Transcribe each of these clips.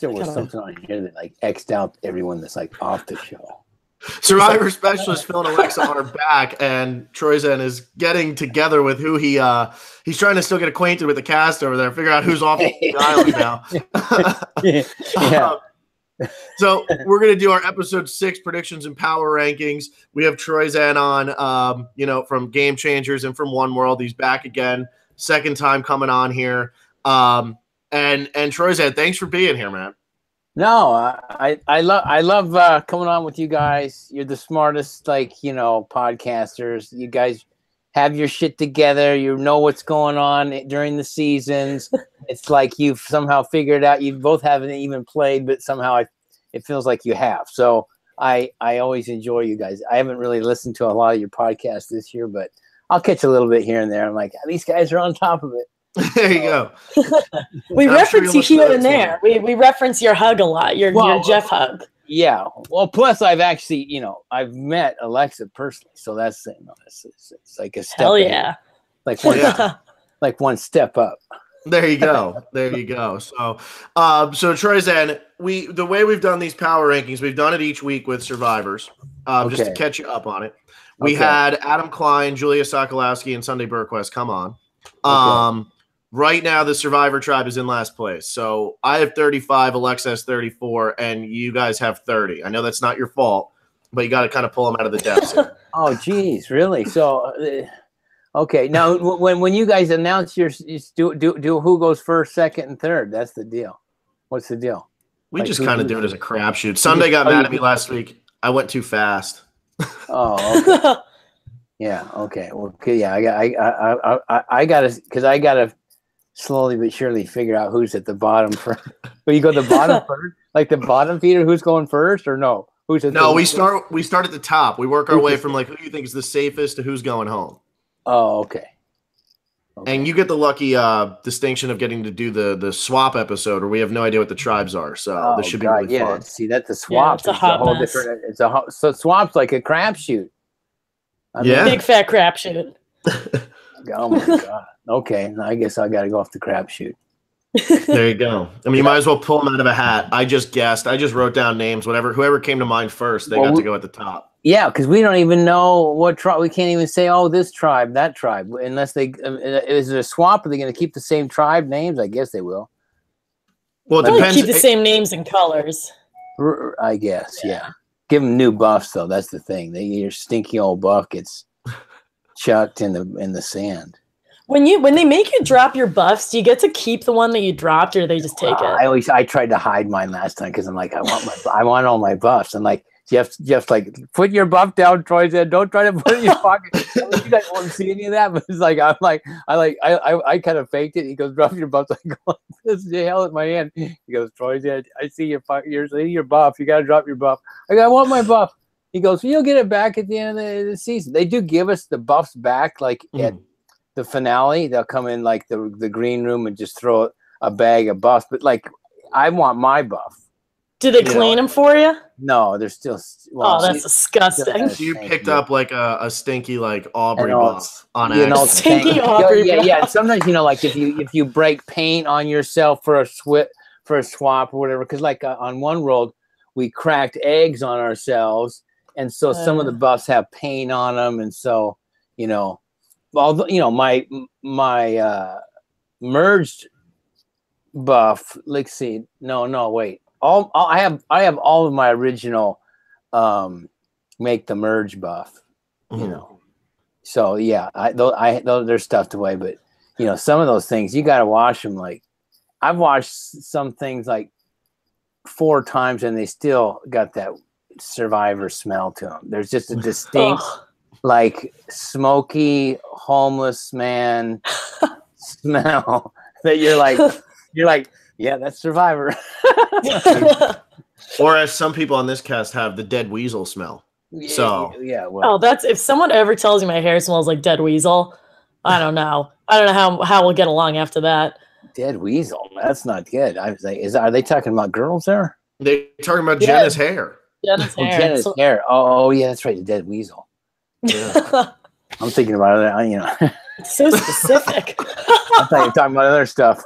there was something on here that like X'd out everyone that's like off the show. Survivor specialist Phil and Alexa are back, and Troyzan is getting together with who he's trying to still get acquainted with the cast over there, figure out who's off the island now. Yeah. So we're gonna do our episode 6 predictions and power rankings. We have Troyzan on, from Game Changers and from One World. He's back again, second time coming on here. And Troyzan, thanks for being here, man. No, I love coming on with you guys. You're the smartest, podcasters. You guys have your shit together. You know what's going on during the seasons. It's like you've somehow figured out. You both haven't even played, but somehow it feels like you have. So I always enjoy you guys. I haven't really listened to a lot of your podcasts this year, but I'll catch a little bit here and there. I'm like, these guys are on top of it. There you go. We reference you here and there. We reference your hug a lot, your Jeff hug. Yeah. Well, plus I've actually, I've met Alexa personally, so that's it's like a step. Hell yeah. Like one step up. There you go. There you go. So Troyzan, the way we've done these power rankings, we've done it each week with survivors. Just to catch you up on it. We had Adam Klein, Julia Sokolowski, and Sunday Burquest come on. Right now, the Survivor tribe is in last place. So I have 35, Alexa has 34, and you guys have 30. I know that's not your fault, but you got to kind of pull them out of the depths. Oh, geez, really? So, okay. Now, when you guys announce you do who goes first, second, and third, that's the deal. What's the deal? We just kind of do it as a crapshoot. Sunday got mad at me last week. I went too fast. Oh, okay. Yeah. Okay. Well, yeah. I gotta slowly but surely figure out who's at the bottom first. But you go the bottom first, like the bottom feeder. Who's going first, or no? Who's at we start at the top. We work our way from like who you think is the safest to who's going home. Oh, okay. And you get the lucky distinction of getting to do the swap episode, where we have no idea what the tribes are. So this should be really fun. See, that's the swap. It's a whole different. So swap's like a crapshoot. Big fat crapshoot. Oh my god. Okay, I guess I got to go off the crapshoot. There you go. I mean, you might as well pull them out of a hat. I just guessed. I just wrote down names. Whoever came to mind first, they got to go at the top. Yeah, because we don't even know what tribe. We can't even say, oh, this tribe, that tribe, unless they. Is it a swap? Are they going to keep the same tribe names? I guess they will. Well, it depends. Keep the same names and colors. I guess, yeah. Give them new buffs, though. That's the thing. Your stinky old buff gets chucked in the sand. When they make you drop your buffs, do you get to keep the one that you dropped, or do they just take it? I tried to hide mine last time because I'm like, I want all my buffs. I'm like, Jeff's like, put your buff down, Troyzan. Don't try to put it in your pocket. You guys won't see any of that. But it's like I kind of faked it. He goes, drop your buff. I go, this is the hell at my hand. He goes, Troyzan, I see your buff. You gotta drop your buff. I want my buff. He goes, you'll get it back at the end of the season. They do give us the buffs back, like at the finale. They'll come in like the green room and just throw a bag of buffs. But like, I want my buff. Do they clean them for you? No, they're still. That's disgusting. So you picked up like a stinky like Aubrey buff on accident. Stinky Aubrey. Yeah. Sometimes like if you break paint on yourself for a swap or whatever, because like on One World we cracked eggs on ourselves, and so some of the buffs have paint on them, and so although my merged buff. Let's see. No, wait. I have all of my original make the merge buff, So yeah, they're stuffed away, but some of those things you got to wash them. Like I've washed some things like 4 times and they still got that Survivor smell to them. There's just a distinct like smoky homeless man smell that you're like, yeah, that's Survivor. Or as some people on this cast have, the dead weasel smell. So yeah. Well, that's if someone ever tells me my hair smells like dead weasel, I don't know. I don't know how we'll get along after that. Dead weasel. That's not good. I was like, are they talking about girls there? They're talking about Jenna's hair. Jenna's hair. Jenna's hair. Oh yeah, that's right. The dead weasel. Yeah. I'm thinking about it. So specific. I thought you were talking about other stuff.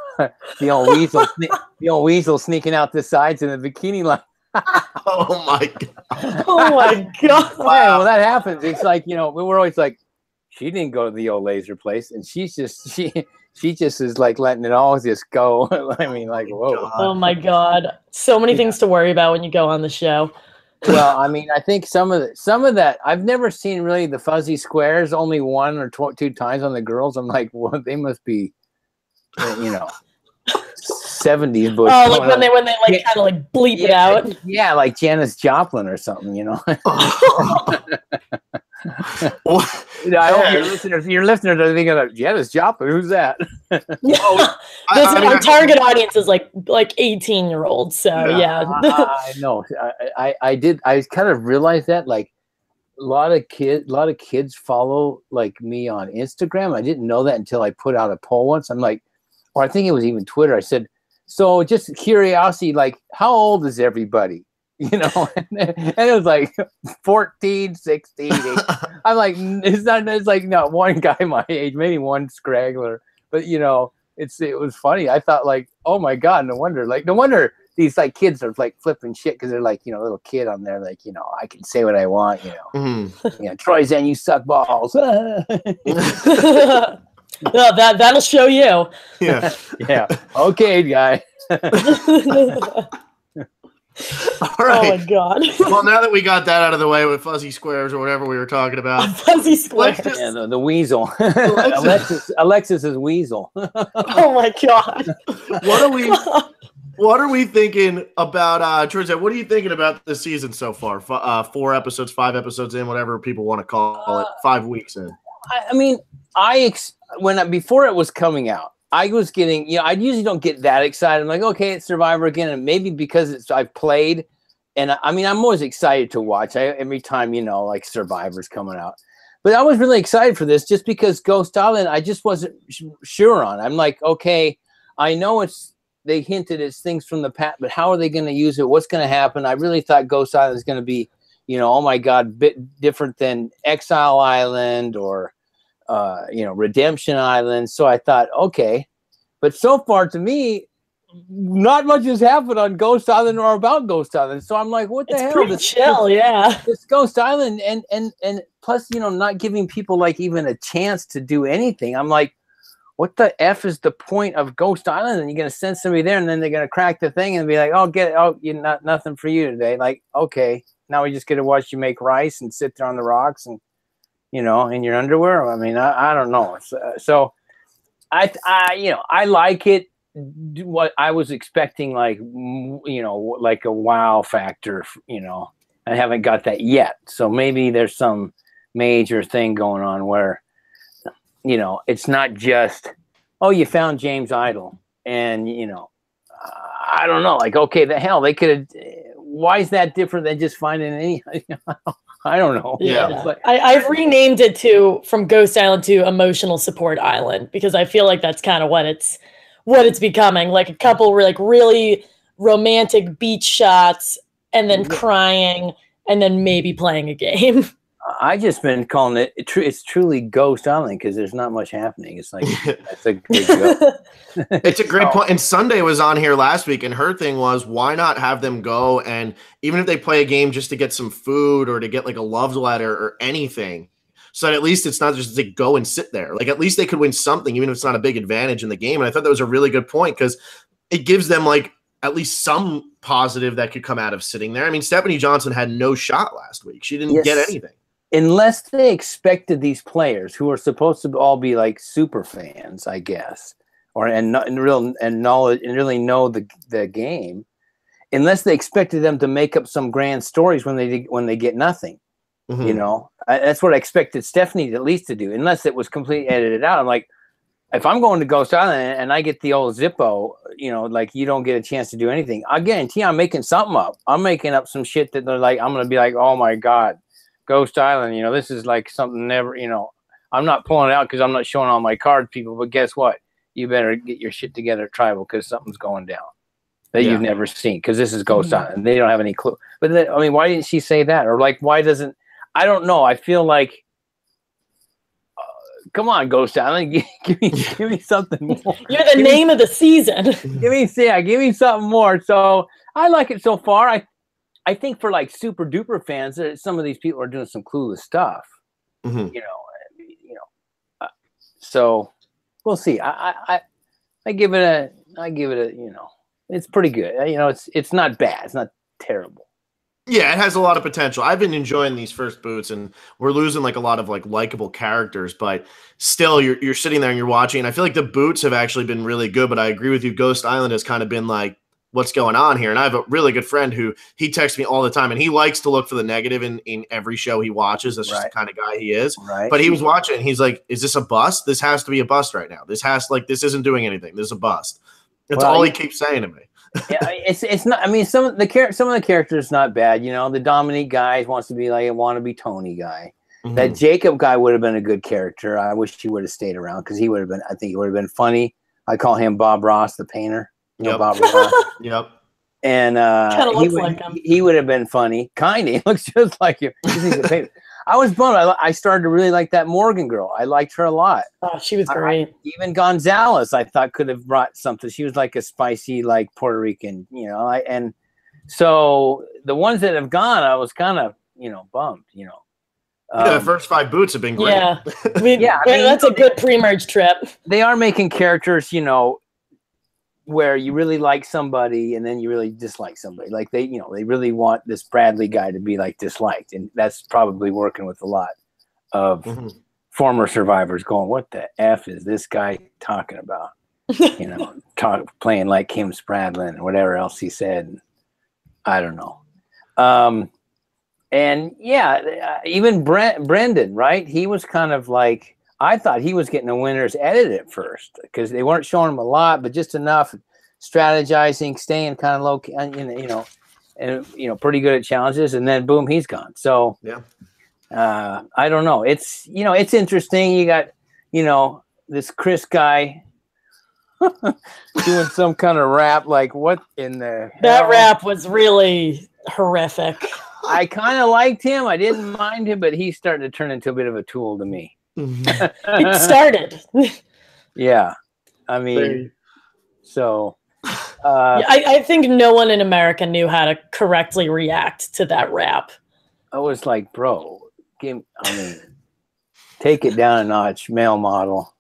The old weasel sneaking out the sides in the bikini line. Oh my god! Oh my god! Wow. Hey, well, that happens. It's like, we were always like, she didn't go to the old laser place, and she just is like letting it all just go. I mean, like, whoa! God. Oh my god! So many things to worry about when you go on the show. Well, I mean, I think some of that I've never seen really the fuzzy squares. Only one or two times on the girls. I'm like, well, they must be, 70s bush. Oh, like when they like kind of like bleep it out. Yeah, like Janis Joplin or something, I hope your listeners are thinking of Janis Joplin. Who's that? Our target audience is like 18-year-olds. So yeah. I know. I kind of realized that, like, a lot of kids follow like me on Instagram. I didn't know that until I put out a poll once. I'm like, or I think it was even Twitter. I said, so just curiosity, like, how old is everybody? And it was like 14, 16, 18. I'm like, it's like not one guy my age, maybe one scraggler, but it was funny. I thought, like, oh my god, no wonder these like kids are like flipping shit because they're like, little kid on there, like, I can say what I want, Troyzan, you suck balls. No, that'll show you. Yeah. Yeah. Okay, guy. All right. Oh my god. Well, now that we got that out of the way with fuzzy squares or whatever we were talking about, fuzzy squares. Yeah, the weasel. Alexis is weasel. Oh my god. What are we thinking about Troyzan? What are you thinking about this season so far? 4 episodes, 5 episodes in, whatever people want to call it, 5 weeks in. I mean, before it was coming out, I was getting, I usually don't get that excited. I'm like, okay, it's Survivor again, and maybe because I've played, and I mean, I'm always excited to watch every time, like Survivor's coming out. But I was really excited for this just because Ghost Island, I just wasn't sure on. I'm like, okay, I know they hinted it's things from the past, but how are they going to use it? What's going to happen? I really thought Ghost Island is going to be, oh my god, bit different than Exile Island or Redemption Island. So I thought, okay, but so far to me, not much has happened on Ghost Island or about Ghost Island. So I'm like, what the hell? Pretty chill, yeah. This Ghost Island and plus, not giving people like even a chance to do anything. I'm like, what the F is the point of Ghost Island? And you're gonna send somebody there, and then they're gonna crack the thing and be like, nothing for you today. Like, okay, now we just get to watch you make rice and sit there on the rocks and in your underwear. I mean, I don't know. So I like it. What I was expecting, like, like a wow factor, I haven't got that yet. So maybe there's some major thing going on where, it's not just, oh, you found James Idle. And, I don't know, like, okay, the hell, they could have, why is that different than just finding any, I don't know. Yeah. But I've renamed it from Ghost Island to Emotional Support Island, because I feel like that's kind of what it's becoming. Like a couple like really romantic beach shots and then crying and then maybe playing a game. I just been calling it, it's truly Ghost Island because there's not much happening. It's like, that's a good joke. It's a great point. And Sunday was on here last week, and her thing was, why not have them go, and even if they play a game just to get some food or to get like a love letter or anything, so that at least it's not just to go and sit there. Like, at least they could win something, even if it's not a big advantage in the game. And I thought that was a really good point because it gives them like at least some positive that could come out of sitting there. I mean, Stephanie Johnson had no shot last week. She didn't get anything. Unless they expected these players who are supposed to all be like super fans, I guess, and really know the game, unless they expected them to make up some grand stories when they get nothing, that's what I expected Stephanie at least to do. Unless it was completely edited out, I'm like, if I'm going to Ghost Island and I get the old Zippo, like you don't get a chance to do anything, I guarantee I'm making something up. I'm making up some shit that they're like, I'm gonna be like, oh my god, Ghost Island, this is like something never, I'm not pulling it out because I'm not showing all my cards, people, but guess what? You better get your shit together, Tribal, because something's going down that you've never seen, because this is Ghost Island. They don't have any clue. But then, I mean, why didn't she say that? Or like, why doesn't, I don't know. I feel like come on, Ghost Island, give me something more. You're the name of the season. Give me something more. So I like it so far. I think for like super duper fans, some of these people are doing some clueless stuff. Mm-hmm. So we'll see. I give it a it's pretty good. It's not bad. It's not terrible. Yeah, it has a lot of potential. I've been enjoying these first boots, and we're losing like a lot of like likable characters, but still you're sitting there and you're watching. And I feel like the boots have actually been really good, but I agree with you. Ghost Island has kind of been like, what's going on here? And I have a really good friend who he texts me all the time, and he likes to look for the negative in every show he watches. That's just the kind of guy he is. Right. But he was watching, and he's like, is this a bust? This has to be a bust right now. This isn't doing anything. This is a bust. That's all he keeps saying to me. Yeah, it's not. I mean, some of the characters not bad. The Dominique guy wants to be like a wannabe Tony guy. Mm-hmm. That Jacob guy would have been a good character. I wish he would have stayed around because he would have been. I think he would have been funny. I call him Bob Ross, the painter. Bob Ross. Yep. And he would have been funny. Kind of. He looks just like him. I was bummed. I started to really like that Morgan girl. I liked her a lot. Oh, she was great. Even Gonzalez, I thought could have brought something. She was like a spicy, like Puerto Rican, and so the ones that have gone, I was kind of, bummed, the first 5 boots have been great. Yeah. That's a good pre-merge trip. They are making characters, where you really like somebody and then you really dislike somebody. Like they really want this Bradley guy to be like disliked. And that's probably working with a lot of former survivors going, what the F is this guy talking about? Playing like Kim Spradlin or whatever else he said. I don't know. Even Brendan, right? He was kind of like, I thought he was getting the winners edit at first because they weren't showing him a lot, but just enough strategizing, staying kind of low, and pretty good at challenges. And then boom, he's gone. So I don't know. It's it's interesting. You got this Chris guy doing some kind of rap. Like what in the that rap was really horrific. I kind of liked him. I didn't mind him, but he's starting to turn into a bit of a tool to me. It started. Yeah. I mean, so I think no one in America knew how to correctly react to that rap. I was like, bro, take it down a notch, male model.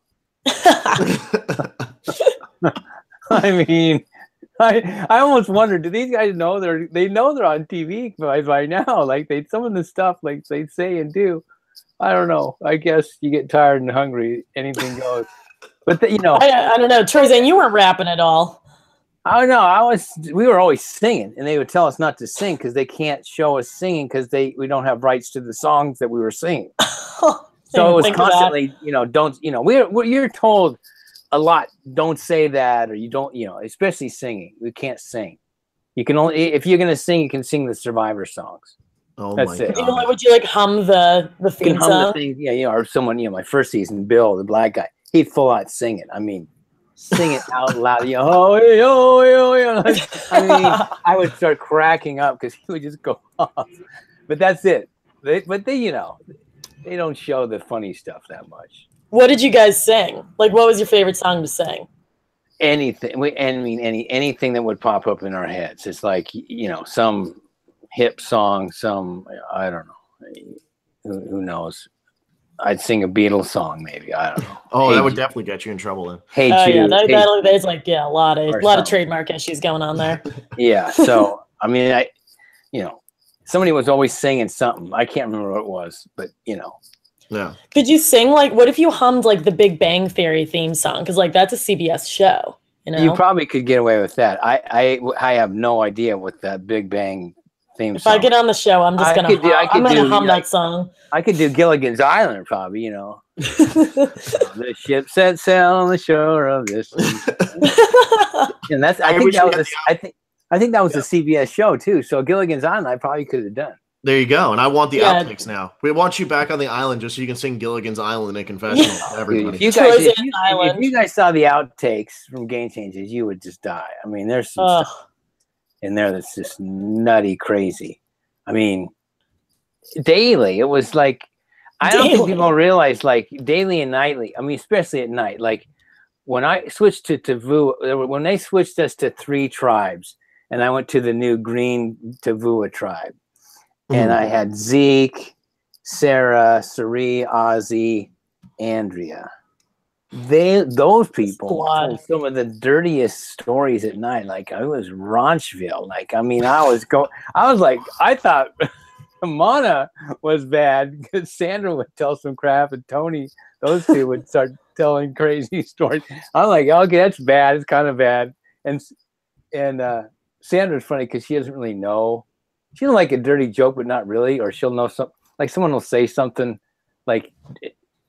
I mean, I almost wonder, do these guys know they're on TV by now? Like some of the stuff like they say and do. I don't know. I guess you get tired and hungry. Anything goes. But I don't know. Troyzan, you weren't rapping at all. I don't know. We were always singing, and they would tell us not to sing because they can't show us singing because we don't have rights to the songs that we were singing. So it was constantly, you're told a lot. Don't say that, or you don't, especially singing. We can't sing. You can only if you're gonna sing, you can sing the Survivor songs. Oh, that's it. Would you like hum the theme song? Or someone, my first season, Bill, the black guy, he'd full out sing it. I mean, sing it out loud. I mean, I would start cracking up because he would just go off. But that's it. They don't show the funny stuff that much. What did you guys sing? Like, what was your favorite song to sing? Anything. Anything that would pop up in our heads. It's like, some hip song, I don't know. Who knows? I'd sing a Beatles song, maybe. I don't know. Oh, that would definitely get you in trouble then. Hey Jude. Yeah, there's like a lot of trademark issues going on there. Yeah. So I mean, somebody was always singing something. I can't remember what it was, but Yeah. Could you sing what if you hummed like the Big Bang Theory theme song? Because that's a CBS show. You probably could get away with that. I have no idea what that Big Bang theme song. If I get on the show, I'm just gonna hum that song. I could do Gilligan's Island, probably. The ship set sail on the shore of this. And that's. I think that was a CBS show too. So Gilligan's Island, I probably could have done. There you go. And I want the outtakes now. We want you back on the island just so you can sing Gilligan's Island in a confessional to everybody. If you guys saw the outtakes from Game Changers, you would just die. I mean, there's some stuff in there that's just nutty crazy. I mean, daily, it was like, I don't think people realize, like, daily and nightly. I mean, especially at night. Like, when I switched to Tavua, when they switched us to 3 tribes, and I went to the new green Tavua tribe, and I had Zeke, Sarah, Sari, Ozzy, Andrea. Those people told some of the dirtiest stories at night. Like, I was Raunchville. Like, I mean, I was like, I thought Mana was bad because Sandra would tell some crap, and Tony, those two would start telling crazy stories. I'm like, okay, that's bad. It's kind of bad. And Sandra's funny because she doesn't really know. She don't like a dirty joke, but not really. Or she'll know something. Like, someone will say something like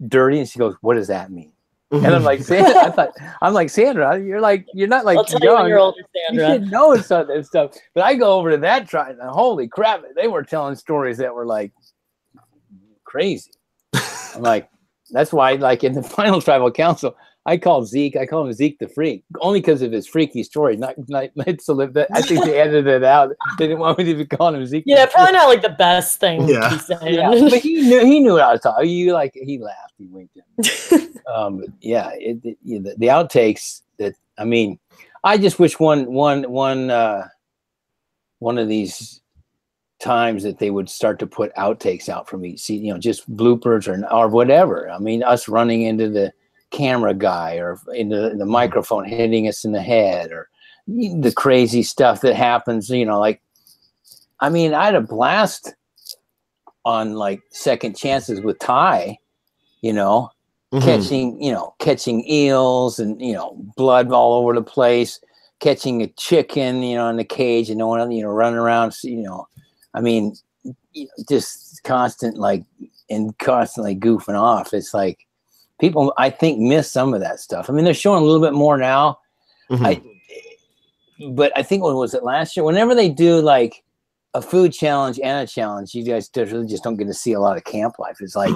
dirty, and she goes, "What does that mean?" And I'm like, Sandra, you're not like, I'll tell you when you're older, Sandra. You should know some of this stuff. But I go over to that tribe, and holy crap, they were telling stories that were like crazy. I'm like, that's why, like, in the final tribal council, I call him Zeke the Freak, only because of his freaky story. Not so that I think they edited it out. They didn't want me to be calling him Zeke. Yeah, probably not like the best thing to say. Yeah, but he knew what I was talking. He laughed, he winked at me. The outtakes. That, I mean, I just wish one of these times that they would start to put outtakes out for me. See, just bloopers or whatever. I mean, us running into the camera guy or into the microphone hitting us in the head, or the crazy stuff that happens. Like, I mean, I had a blast on, like, second chances with Ty. Catching eels and blood all over the place, catching a chicken in the cage, and no one running around. I mean, just constantly goofing off. It's like people, I think, miss some of that stuff. I mean, they're showing a little bit more now. But I think, what was it, last year? Whenever they do like a food challenge and a challenge, you guys really just don't get to see a lot of camp life. It's like,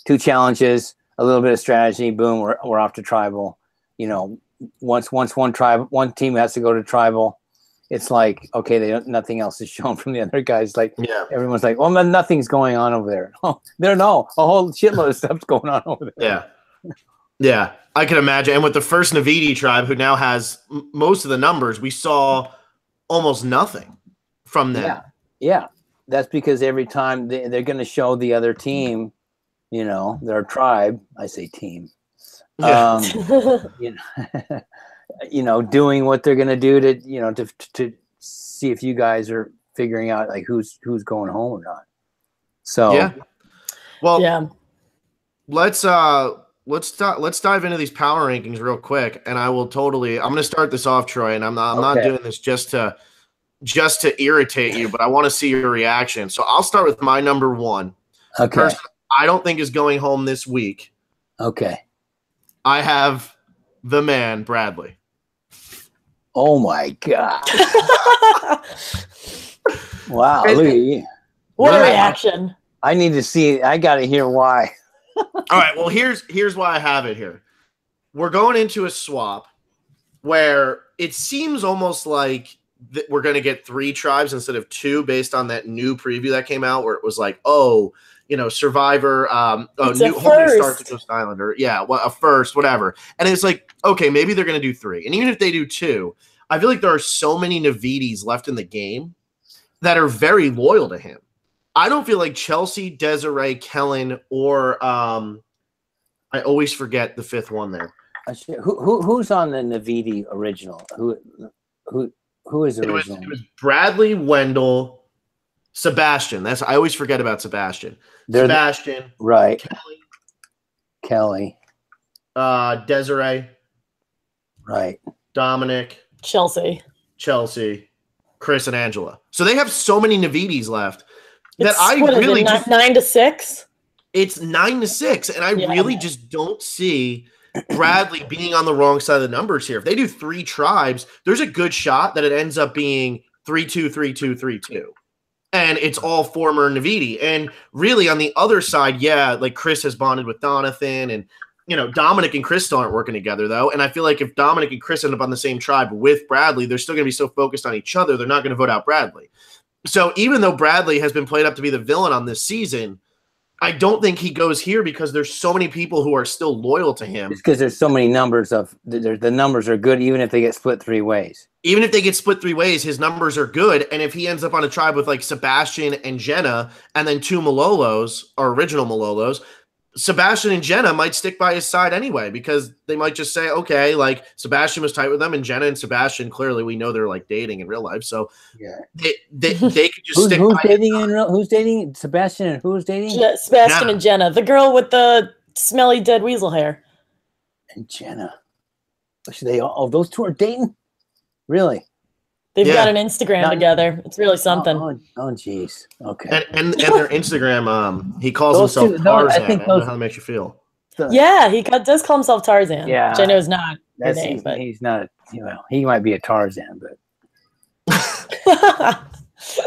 2 challenges, a little bit of strategy, boom, we're off to tribal. Once one team has to go to tribal, it's like, okay, nothing else is shown from the other guys. Like, everyone's like, well, nothing's going on over there. Oh, a whole shitload of stuff's going on over there. Yeah, I can imagine. And with the first Navidi tribe, who now has most of the numbers, we saw almost nothing from them. Yeah. That's because every time they're going to show the other team, their tribe, I say team, doing what they're going to do to see if you guys are figuring out, like, who's going home or not. So, let's dive into these power rankings real quick. And I'm going to start this off, Troy, and I'm not doing this just to irritate you, but I want to see your reaction. So I'll start with my number 1. Okay. Person I don't think is going home this week. Okay. I have the man, Bradley. Oh my God. Wow. Look at you. What a reaction. I need to see. I got to hear why. All right. Well, here's why I have it here. We're going into a swap where it seems almost like we're going to get 3 tribes instead of 2 based on that new preview that came out where it was like, Survivor, new Star to Ghost Island, or a first, whatever. And it's like, okay, maybe they're going to do 3. And even if they do 2, I feel like there are so many Navidis left in the game that are very loyal to him. I don't feel like Chelsea, Desiree, Kellen, or I always forget the 5th one there. Who's on the Navidi original? Who is the original? It was Bradley, Wendell, Sebastian. I always forget about Sebastian. Sebastian, right? Kelly, Desiree, right? Dominic, Chelsea, Chris, and Angela. So they have so many Navidis left that really 9-6. It's 9-6, and I really just don't see Bradley being on the wrong side of the numbers here. If they do 3 tribes, there's a good shot that it ends up being 3-2, 3-2, 3-2. And it's all former Navidi. And really on the other side, like Chris has bonded with Donathan, and Dominic and Chris still aren't working together though. And I feel like if Dominic and Chris end up on the same tribe with Bradley, they're still going to be so focused on each other, they're not going to vote out Bradley. So even though Bradley has been played up to be the villain on this season, I don't think he goes here because there's so many people who are still loyal to him. It's because there's so many numbers of the numbers are good, even if they get split 3 ways. Even if they get split 3 ways, his numbers are good. And if he ends up on a tribe with like Sebastian and Jenna, and then 2 Malolos or original Malolos, Sebastian and Jenna might stick by his side anyway, because they might just say, okay, like Sebastian was tight with them, and Jenna and Sebastian, clearly we know they're like dating in real life. So yeah, they could just stick who's by dating in real, who's dating Sebastian and who's dating? Sebastian and Jenna, the girl with the smelly dead weasel hair. And Jenna. Should they those 2 are dating? Really? They've got an Instagram together. It's really something. Oh, jeez. Okay. And their Instagram, he calls himself Tarzan. I don't know how that makes you feel. Yeah, he does call himself Tarzan. Yeah, which I know is not his name, but he's not. He might be a Tarzan, but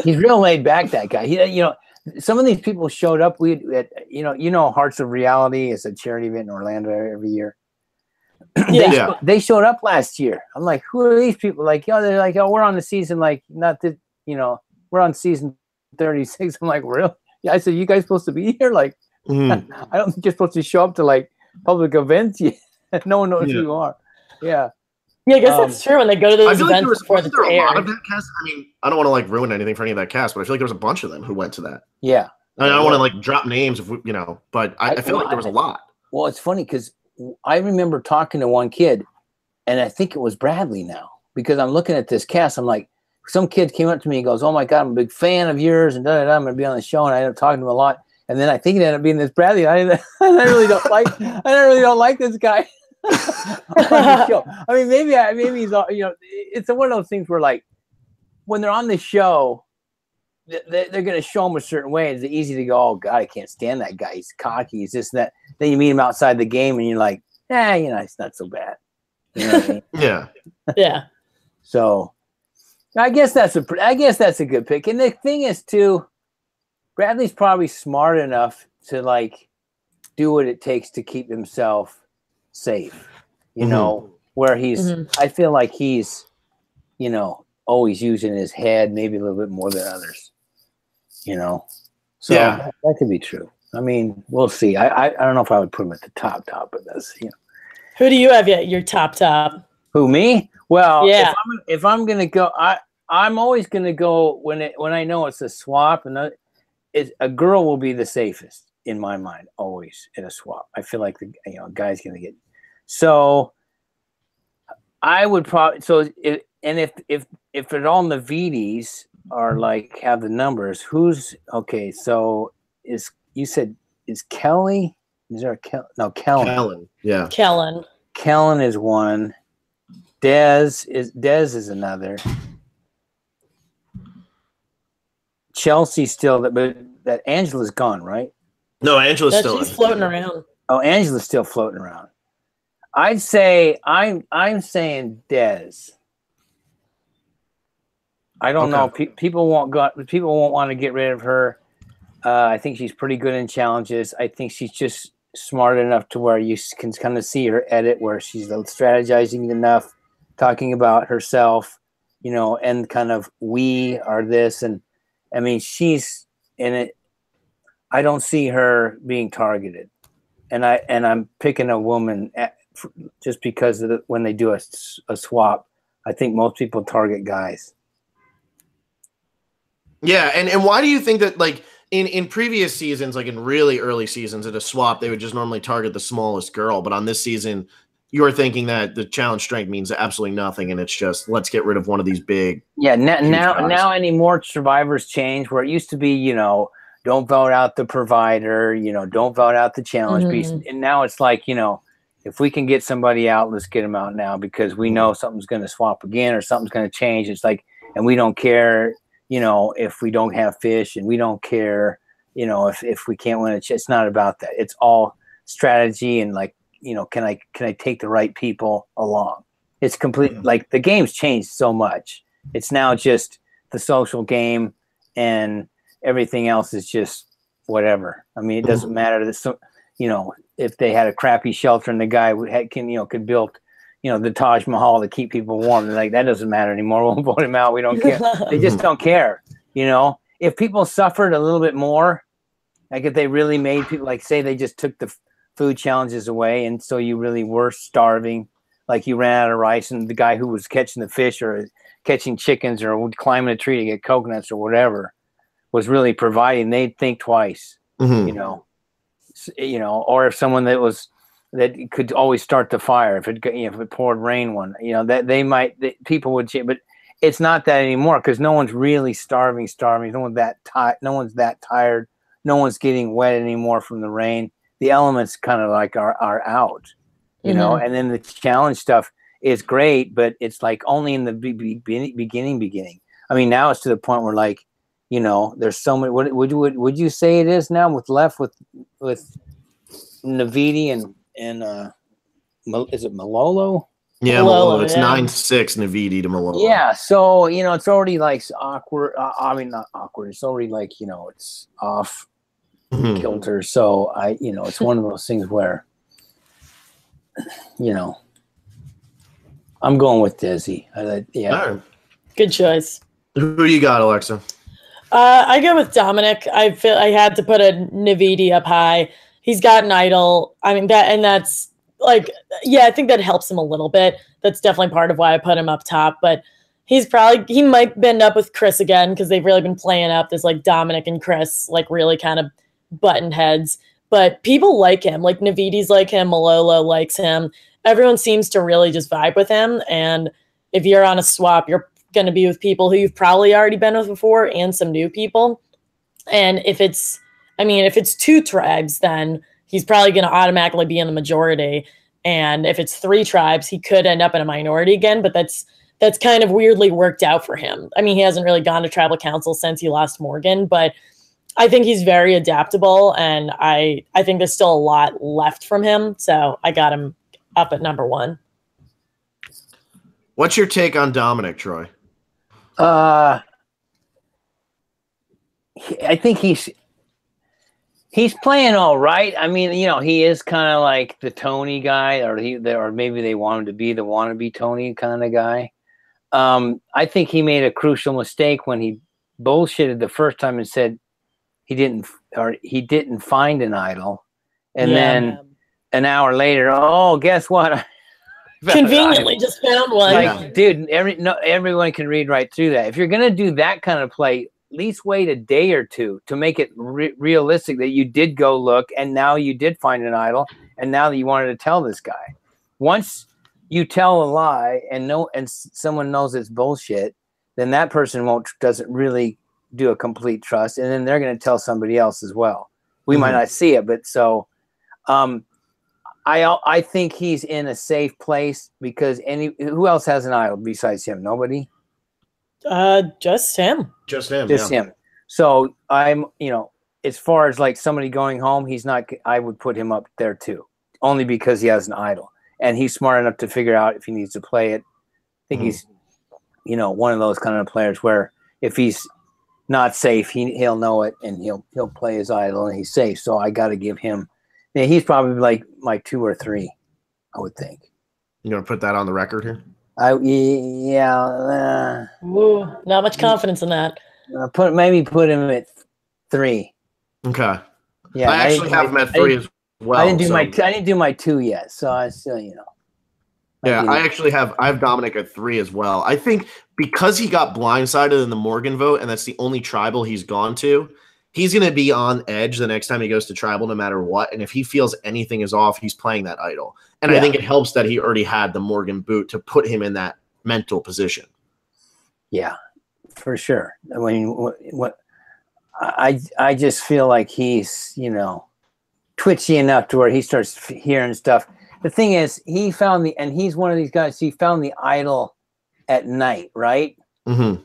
he's real laid back. That guy. Some of these people showed up. Hearts of Reality is a charity event in Orlando every year. They showed up last year. I'm like, who are these people? Like, they're like, we're on the season, like, not that, we're on season 36. I'm like, really? Yeah, I said, you guys supposed to be here? Like, I don't think you're supposed to show up to like public events. No one knows who you are. Yeah. Yeah, I guess that's true. When they go to those events before the a lot of that cast. I mean, I don't want to like ruin anything for any of that cast, but I feel like there was a bunch of them who went to that. Yeah. I don't want to like drop names if but I feel like there was a lot. Well, it's funny because I remember talking to one kid, and I think it was Bradley now, because I'm looking at this cast. I'm like, some kid came up to me and goes, "Oh my God, I'm a big fan of yours, and I'm going to be on the show." And I ended up talking to him a lot. And then I think it ended up being this Bradley. I really don't like this guy. I mean, maybe he's, it's one of those things where like when they're on the show, they're going to show him a certain way. It's easy to go, "Oh God, I can't stand that guy. He's cocky. He's this and that." Then you meet him outside the game, and you're like, it's not so bad. You know what I mean? Yeah. Yeah. So, I guess that's a good pick. And the thing is, too, Bradley's probably smart enough to like do what it takes to keep himself safe. Where he's. I feel like he's, always using his head, maybe a little bit more than others. So that could be true. I mean, we'll see. I don't know if I would put him at the top, but that's Who do you have yet? Your top? Who, me? Well, if I'm gonna go, I'm always gonna go when I know it's a swap, and a girl will be the safest in my mind, always in a swap. I feel like the guy's gonna get. So I would probably if it all Navides are like have the numbers, who's okay? So is Kelly? Is there a Kellen? Kellen, yeah. Kellen is one. Dez is another. Chelsea still, but that Angela's gone, right? No, Angela's still. She's floating around. Oh, Angela's still floating around. I'd say I'm saying Dez. I don't know. People won't want to get rid of her. I think she's pretty good in challenges. I think she's just smart enough to where you can kind of see her edit, where she's strategizing enough, talking about herself, and kind of we are this. And I mean, she's in it. I don't see her being targeted. And I'm picking a woman just because when they do a swap, I think most people target guys. Yeah. And why do you think that like, in previous seasons, like in really early seasons at a swap, they would just normally target the smallest girl. But on this season, you're thinking that the challenge strength means absolutely nothing, and it's just let's get rid of one of these big. Yeah, now any more survivors change where it used to be, don't vote out the provider, don't vote out the challenge piece, and now it's like, if we can get somebody out, let's get them out now because we know something's going to swap again or something's going to change. It's like, and we don't care. If we don't have fish, and we don't care, if we can't win it's not about that. It's all strategy and like, can I take the right people along? It's complete. Like the game's changed so much. It's now just the social game, and everything else is just whatever. I mean, it doesn't matter. If they had a crappy shelter and the guy could build, the Taj Mahal to keep people warm. They're like, that doesn't matter anymore. We'll vote him out. We don't care. They just don't care. If people suffered a little bit more, Like if they really made people, like say they just took the food challenges away, and so you really were starving, like you ran out of rice, and the guy who was catching the fish or catching chickens or climbing a tree to get coconuts or whatever was really providing, they'd think twice, you know, or if someone that could always start the fire if it poured rain that people would change, but it's not that anymore because no one's really starving. No one's that tired. No one's getting wet anymore from the rain. The elements kind of like are out, you know, and then the challenge stuff is great, but it's like only in the beginning. I mean, now it's to the point where like, you know, there's so many. What would you say it is now with Navidi and is it Malolo? Yeah, Malolo. It's 9-6 Navidi to Malolo. Yeah, so you know it's already like awkward. I mean, not awkward. It's already like, you know, it's off kilter. So it's one of those things where, you know, I'm going with Desi. Yeah, right. Good choice. Who you got, Alexa? I go with Dominic. I feel I had to put a Navidi up high. He's got an idol. I mean, that's like, yeah, I think that helps him a little bit. That's definitely part of why I put him up top. But he might bend up with Chris again because they've really been playing up this like Dominic and Chris, like really kind of button heads. But people like him. Like Navidi's like him. Malolo likes him. Everyone seems to really just vibe with him. And if you're on a swap, you're going to be with people who you've probably already been with before and some new people. And if it's two tribes, then he's probably going to automatically be in the majority. And if it's 3 tribes, he could end up in a minority again, but that's kind of weirdly worked out for him. I mean, he hasn't really gone to tribal council since he lost Morgan, but I think he's very adaptable, and I think there's still a lot left from him. So I got him up at number 1. What's your take on Dominic, Troy? I think he's playing all right. I mean, you know, he is kind of like the Tony guy, or maybe they want him to be the wannabe Tony kind of guy. I think he made a crucial mistake when he bullshitted the first time and said he didn't find an idol, and then an hour later, oh, guess what? Conveniently just found one. Like, dude, everyone can read right through that. If you're gonna do that kind of play, at least wait a day or two to make it realistic that you did go look and now you did find an idol and now that you wanted to tell this guy. Once you tell a lie and someone knows it's bullshit, then that person doesn't really do a complete trust, and then they're going to tell somebody else as well. We might not see it, but so I think he's in a safe place because who else has an idol besides him? Nobody. Just him. Just him. So I'm, you know, as far as like somebody going home, he's not. I would put him up there too, only because he has an idol and he's smart enough to figure out if he needs to play it. I think he's, you know, one of those kind of players where if he's not safe, he'll know it and he'll play his idol and he's safe. So I got to give him. Yeah, he's probably like my 2 or 3, I would think. You gonna put that on the record here? Not much confidence in that. Maybe put him at 3. Okay. Yeah, I actually have him at 3 as well. I didn't do my 2 yet, so I still, you know. Yeah, I have Dominic at 3 as well. I think because he got blindsided in the Morgan vote, and that's the only tribal he's gone to, he's going to be on edge the next time he goes to tribal, no matter what. And if he feels anything is off, he's playing that idol. And I think it helps that he already had the Morgan boot to put him in that mental position. Yeah, for sure. I mean, I just feel like he's, you know, twitchy enough to where he starts hearing stuff. The thing is, he's one of these guys, he found the idol at night, right? Mm-hmm.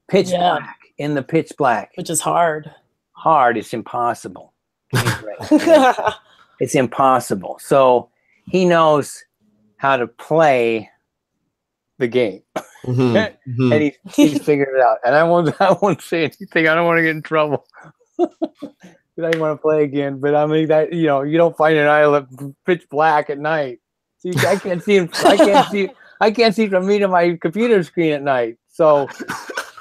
Pitch black, in the pitch black. Which is hard. It's impossible. It's impossible. So he knows how to play the game. Mm-hmm. And he's figured it out. And I won't say anything. I don't want to get in trouble. I want to play again, but I mean that, you know, you don't find an idol at pitch black at night. See, I can't see him. I can't see from me to my computer screen at night. So,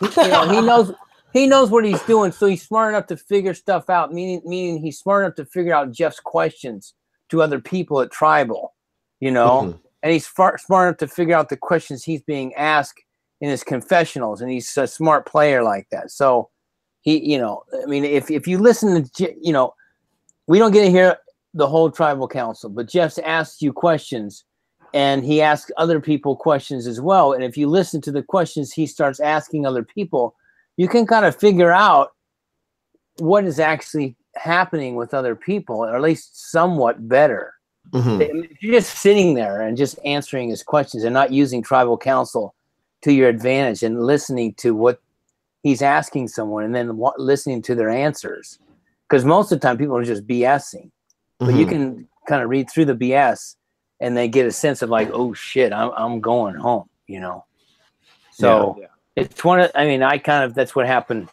you know, he knows what he's doing, so he's smart enough to figure stuff out. Meaning he's smart enough to figure out Jeff's questions to other people at Tribal, you know, and he's smart enough to figure out the questions he's being asked in his confessionals, and he's a smart player like that. So he, you know, I mean, if you listen to, you know, we don't get to hear the whole Tribal Council, but Jeff's asked you questions, and he asks other people questions as well. And if you listen to the questions he starts asking other people, you can kind of figure out what is actually happening with other people, or at least somewhat better. If you're just sitting there and just answering his questions and not using Tribal Council to your advantage and listening to what he's asking someone and then listening to their answers, because most of the time people are just BSing, but you can kind of read through the BS and they get a sense of like, oh shit, I'm going home, you know? So it's one of, I mean, that's what happened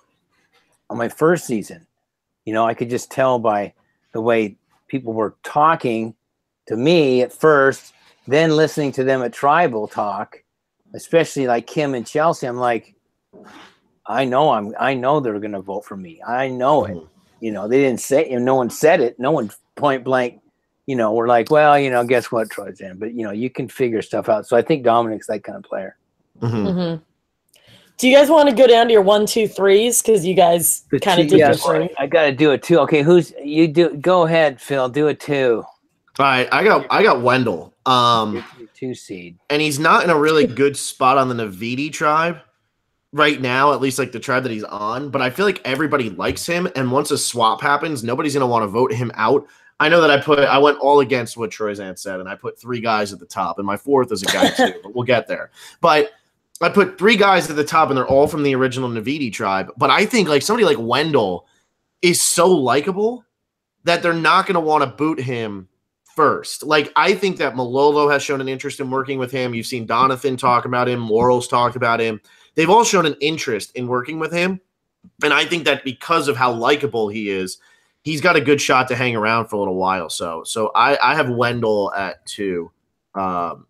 on my first season. You know, I could just tell by the way people were talking to me at first, then listening to them at Tribal talk, especially like Kim and Chelsea. I'm like, I know they're going to vote for me. I know it. You know, they didn't say, you know, no one said it. No one point blank, you know, we're like, well, you know, guess what, Troyzan? But, you know, you can figure stuff out. So I think Dominic's that kind of player. Do you guys want to go down to your 1, 2, 3s? Because you guys kind of did your 3. I got to do it too. Okay, go ahead, Phil. Do it too. All right, I got Wendell. 2 seed, and he's not in a really good spot on the Navidi tribe right now, at least like the tribe that he's on. But I feel like everybody likes him, and once a swap happens, nobody's gonna want to vote him out. I know that I went all against what Troyzan said, and I put 3 guys at the top, and my 4th is a guy too. But we'll get there. But I put 3 guys at the top, and they're all from the original Navidi tribe. But I think like somebody like Wendell is so likable that they're not gonna want to boot him first. Like, I think that Malolo has shown an interest in working with him. You've seen Donathan talk about him. Morals talk about him. They've all shown an interest in working with him. And I think that because of how likable he is, he's got a good shot to hang around for a little while. So I have Wendell at 2, you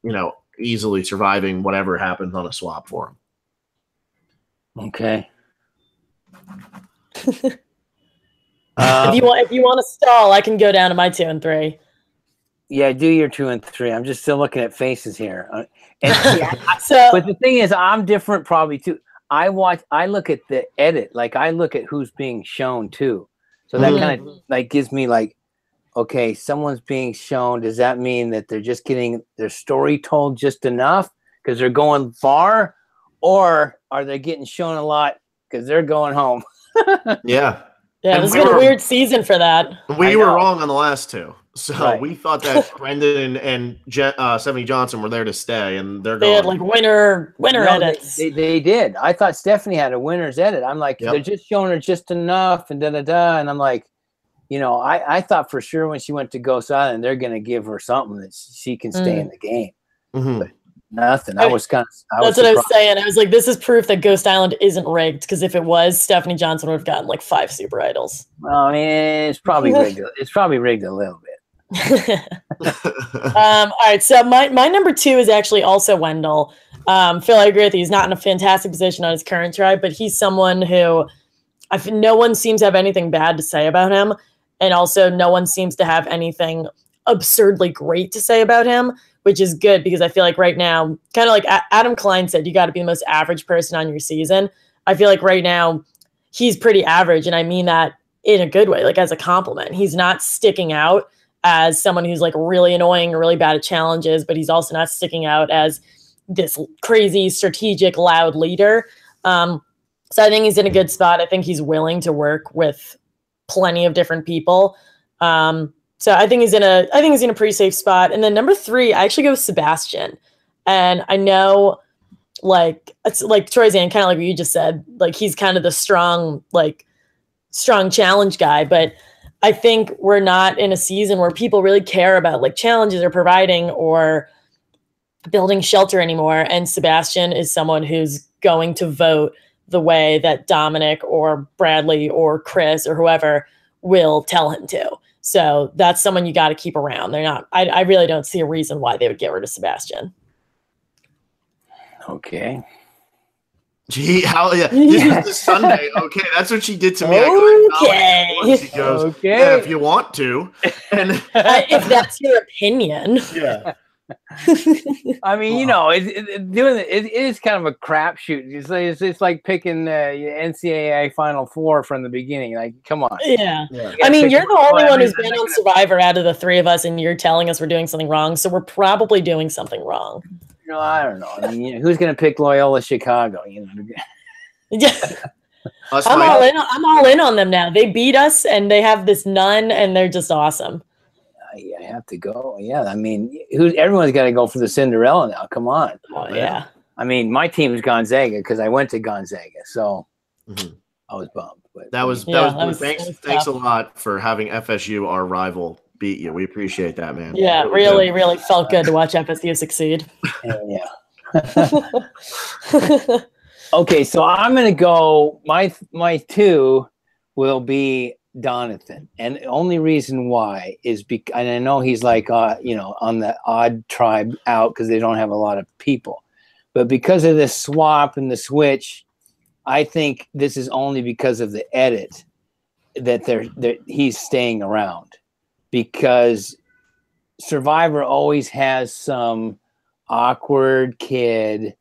know, easily surviving whatever happens on a swap for him. Okay. If you want to stall, I can go down to my 2 and 3. Yeah, do your 2 and 3. I'm just still looking at faces here. But the thing is, I'm different probably too. I look at the edit, like I look at who's being shown too. So that kind of like gives me like, okay, someone's being shown. Does that mean that they're just getting their story told just enough because they're going far, or are they getting shown a lot because they're going home? Yeah. Yeah, it was been a weird season for that. We were wrong on the last 2. So we thought that Brendan and 70 Johnson were there to stay, and they had like winner edits. They did. I thought Stephanie had a winner's edit. I'm like, they're just showing her just enough, and da-da-da. And I'm like, you know, I thought for sure when she went to Ghost Island, they're going to give her something that she can stay in the game. But nothing. That's what I was saying. I was like, this is proof that Ghost Island isn't rigged, because if it was, Stephanie Johnson would have gotten like 5 Super Idols. Well, I mean, it's probably rigged. It's probably rigged a little bit. All right, so my number 2 is actually also Wendell. Phil, I agree with you. He's not in a fantastic position on his current tribe, but he's someone who no one seems to have anything bad to say about him, and also no one seems to have anything absurdly great to say about him, which is good, because I feel like right now, kind of like Adam Klein said, you got to be the most average person on your season. I feel like right now he's pretty average, and I mean that in a good way, like as a compliment. He's not sticking out as someone who's like really annoying or really bad at challenges, but he's also not sticking out as this crazy, strategic, loud leader. So I think he's in a good spot. I think he's willing to work with plenty of different people. So I think he's in a pretty safe spot. And then number 3, I actually go with Sebastian. And I know, like, it's like Troyzan, kind of like what you just said, like he's kind of the strong challenge guy, but I think we're not in a season where people really care about like challenges or providing or building shelter anymore. And Sebastian is someone who's going to vote the way that Dominic or Bradley or Chris or whoever will tell him to. So that's someone you got to keep around. I really don't see a reason why they would get rid of Sebastian. Okay. Gee, how? Yeah, this was the Sunday. Okay, that's what she did to me. Okay. She goes, okay. Yeah, if you want to, and if that's your opinion. Yeah. I mean, you know, it is kind of a crapshoot. It's like picking the NCAA Final Four from the beginning. Like, come on. Yeah. I mean, you're the only one who's been on Survivor out of the three of us, and you're telling us we're doing something wrong. So we're probably doing something wrong. No, I don't know. I mean, you know, who's going to pick Loyola Chicago? You know. Yeah. I'm all in on them now. They beat us, and they have this nun, and they're just awesome. I have to go. Yeah, I mean, everyone's got to go for the Cinderella now. Come on. Oh yeah. I mean, my team is Gonzaga because I went to Gonzaga, so I was bummed. But that was thanks a lot for having FSU, our rival, beat you. We appreciate that, man. Yeah, really felt good to watch FSU succeed. Yeah. Okay, so I'm gonna go. My two will be Donathan, and the only reason why is because, and I know he's like you know, on the odd tribe out because they don't have a lot of people, but because of this swap and the switch, I think this is only because of the edit that he's staying around, because Survivor always has some awkward kid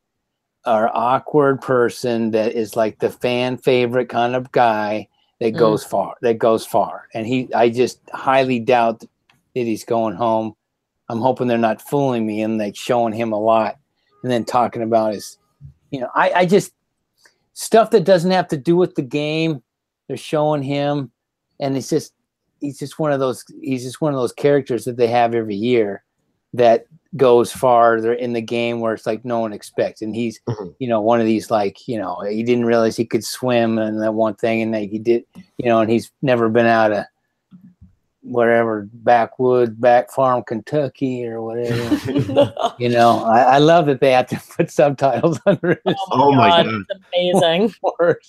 or awkward person that is like the fan favorite kind of guy that goes far. And I just highly doubt that he's going home. I'm hoping they're not fooling me and like showing him a lot and then talking about his, you know, I just stuff that doesn't have to do with the game. They're showing him, and he's just one of those characters that they have every year that goes farther in the game where it's like no one expects. And he's, you know, one of these, like, you know, he didn't realize he could swim and that one thing, and he did, you know, and he's never been out of whatever back farm, Kentucky or whatever. You know, I love that they have to put subtitles under it. Oh my God. It's amazing.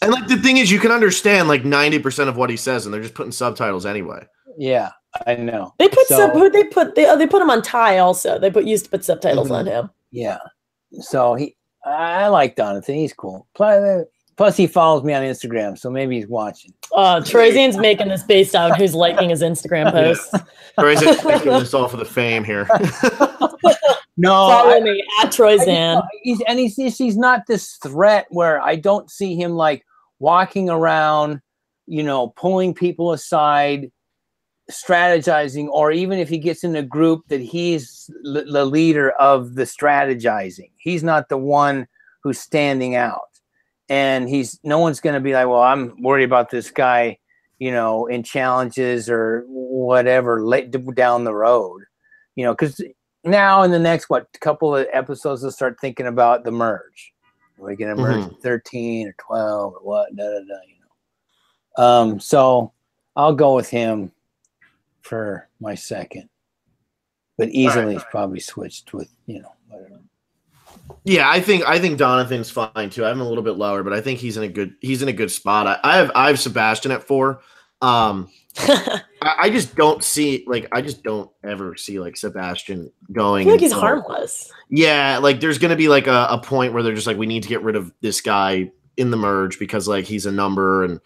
And like the thing is, you can understand like 90% of what he says, and they're just putting subtitles anyway. Yeah, I know. They put they put him on Ty also. They used to put subtitles on him. Yeah. So I like Donathan. He's cool. Plus he follows me on Instagram, so maybe he's watching. Troyzan's making this based on who's liking his Instagram posts. Yeah. Troyzan's making this all for the fame here. No, follow me at Troyzan. He's not this threat where I don't see him like walking around, you know, pulling people aside, strategizing, or even if he gets in a group that he's the leader of the strategizing. He's not the one who's standing out. And no one's going to be like, well, I'm worried about this guy, you know, in challenges or whatever down the road, you know, because now in the next, couple of episodes, they'll start thinking about the merge. Are we going to merge at 13 or 12 or what? You know. So I'll go with him for my second, but easily it's probably switched with, you know, whatever. Yeah, I think Donathan's fine too. I have him a little bit lower, but I think he's in a good spot. I have Sebastian at 4. I just don't ever see like Sebastian going. I feel like he's harmless. Yeah, like there's gonna be like a point where they're just like, we need to get rid of this guy in the merge because like he's a number and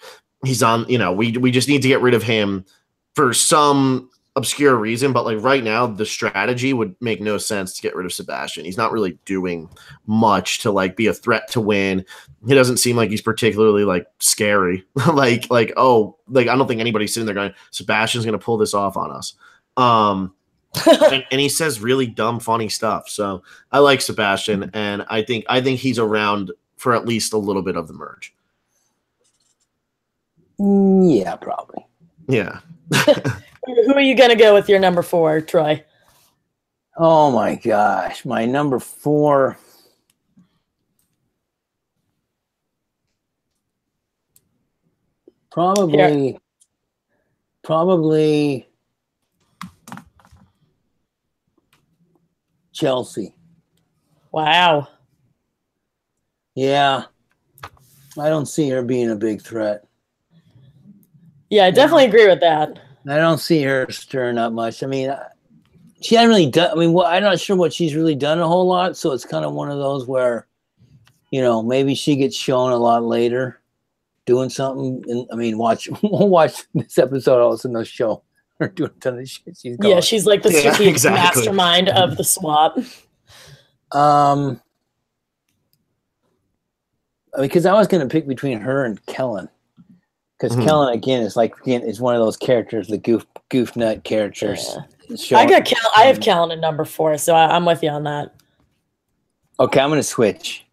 he's on, you know, we just need to get rid of him for some obscure reason, but like right now the strategy would make no sense to get rid of Sebastian. He's not really doing much to like be a threat to win. He doesn't seem like he's particularly like scary. like I don't think anybody's sitting there going, Sebastian's gonna pull this off on us. And he says really dumb, funny stuff. So I like Sebastian, and I think he's around for at least a little bit of the merge. Yeah, probably. Yeah. Who are you going to go with your number 4, Troy? Oh my gosh. My number 4. Probably Chelsea. Wow. Yeah. I don't see her being a big threat. Yeah, I definitely agree with that. I don't see her stirring up much. I mean, she hasn't really done. I mean, I'm not sure what she's really done a whole lot. So it's kind of one of those where you know, maybe she gets shown a lot later doing something. And I mean, we'll watch this episode, all of a sudden they'll show her doing a ton of shit. She's gone. Yeah, she's like the strategic mastermind of the swap. Because I was going to pick between her and Kellen. Because Kellen, again, is one of those characters, the goof nut characters. Yeah. I have Kellen at number 4, so I'm with you on that. Okay, I'm going to switch.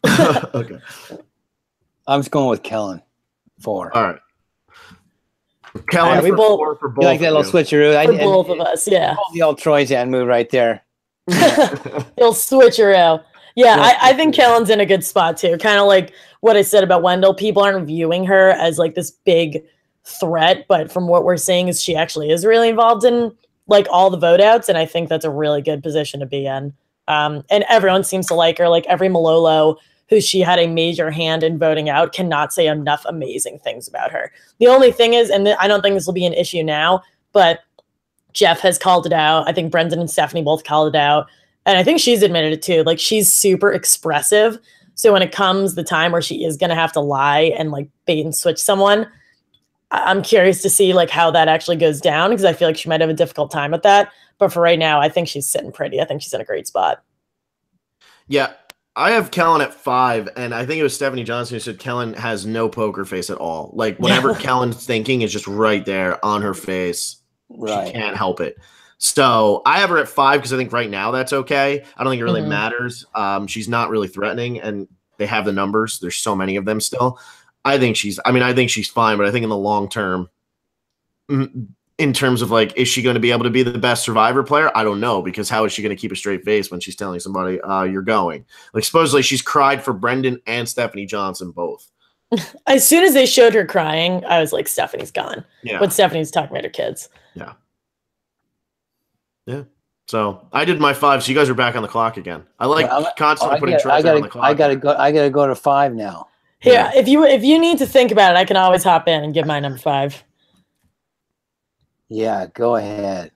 Okay. I'm just going with Kellen 4. All right. Kellen we both 4 for both. You like that little switcheroo? For both of us, yeah. The old Troyzan move right there. You'll switcheroo. Yeah, I think Kellen's in a good spot too. Kind of like what I said about Wendell. People aren't viewing her as like this big threat, but from what we're seeing is she actually is really involved in like all the vote outs, and I think that's a really good position to be in. And everyone seems to like her. Like every Malolo who she had a major hand in voting out cannot say enough amazing things about her. The only thing is, and I don't think this will be an issue now, but Jeff has called it out. I think Brendan and Stephanie both called it out. And I think she's admitted it too. Like she's super expressive. So when it comes the time where she is going to have to lie and like bait and switch someone, I'm curious to see like how that actually goes down, because I feel like she might have a difficult time with that. But for right now, I think she's sitting pretty. I think she's in a great spot. Yeah. I have Kellen at 5, and I think it was Stephanie Johnson who said Kellen has no poker face at all. Like whatever Kellen's thinking is just right there on her face. Right. She can't help it. So I have her at 5 because I think right now that's okay. I don't think it really matters. She's not really threatening, and they have the numbers. There's so many of them still. I think she's fine, but I think in the long term, in terms of like, is she going to be able to be the best Survivor player? I don't know, because how is she going to keep a straight face when she's telling somebody you're going? Like supposedly she's cried for Brendan and Stephanie Johnson both. As soon as they showed her crying, I was like, Stephanie's gone. Yeah. When Stephanie's talking about her kids. Yeah. Yeah. So I did my 5. So you guys are back on the clock again. I like constantly putting Troyzan on the clock. I gotta go to 5 now. Yeah. If you need to think about it, I can always hop in and give my number 5. Yeah, go ahead.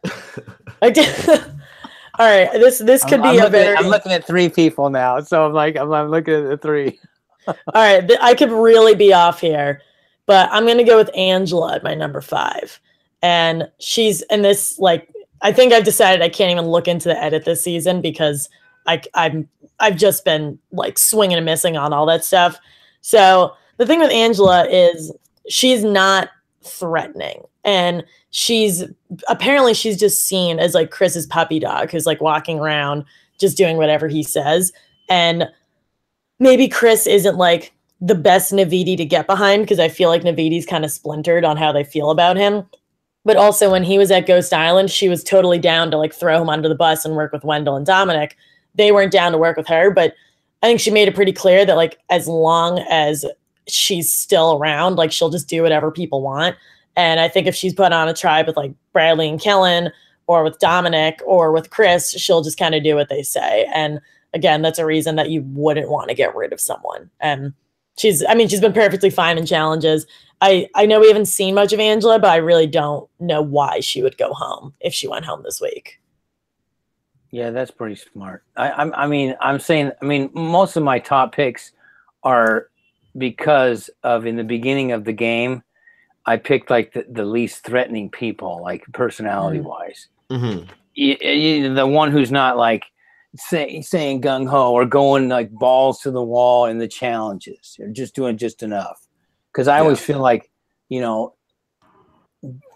I did. All right. This could be I'm looking at 3 people now, so I'm looking at the 3. All right. I could really be off here, but I'm gonna go with Angela at my number 5, and she's in this like. I think I've decided I can't even look into the edit this season because I've just been like swinging and missing on all that stuff. So the thing with Angela is she's not threatening, and she's just seen as like Chris's puppy dog who's like walking around just doing whatever he says. And maybe Chris isn't like the best Navidi to get behind, because I feel like Navidi's kind of splintered on how they feel about him. But also when he was at Ghost Island, she was totally down to like throw him under the bus and work with Wendell and Dominic. They weren't down to work with her, but I think she made it pretty clear that like as long as she's still around, like she'll just do whatever people want. And I think if she's put on a tribe with like Bradley and Kellen or with Dominic or with Chris, she'll just kind of do what they say. And again, that's a reason that you wouldn't want to get rid of someone. And she's been perfectly fine in challenges. I know we haven't seen much of Angela, but I really don't know why she would go home if she went home this week. Yeah, that's pretty smart. I mean, most of my top picks are because of in the beginning of the game, I picked like the least threatening people, like personality wise. Mm-hmm. The one who's not like saying gung ho or going like balls to the wall in the challenges, or just doing just enough. Because I always feel like, you know,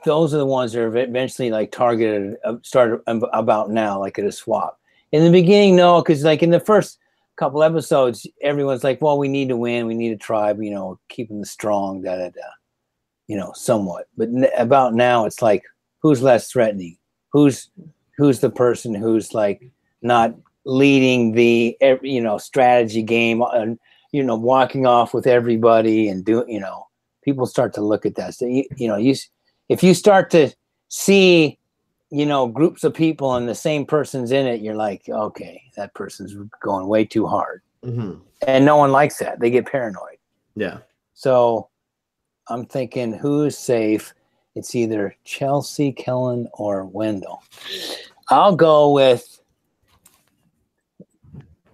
those are the ones that are eventually like targeted, started about now, like at a swap. In the beginning, no, because like in the first couple episodes, everyone's like, well, we need to win. We need a tribe, you know, keeping the strong, you know, somewhat. But about now, it's like, who's less threatening? Who's the person who's like not leading the, you know, strategy game and, you know, walking off with everybody and doing, you know, people start to look at that. So, you know, if you start to see, you know, groups of people and the same person's in it, you're like, okay, that person's going way too hard. Mm-hmm. And no one likes that. They get paranoid. Yeah. So I'm thinking, who's safe? It's either Chelsea, Kellen, or Wendell. I'll go with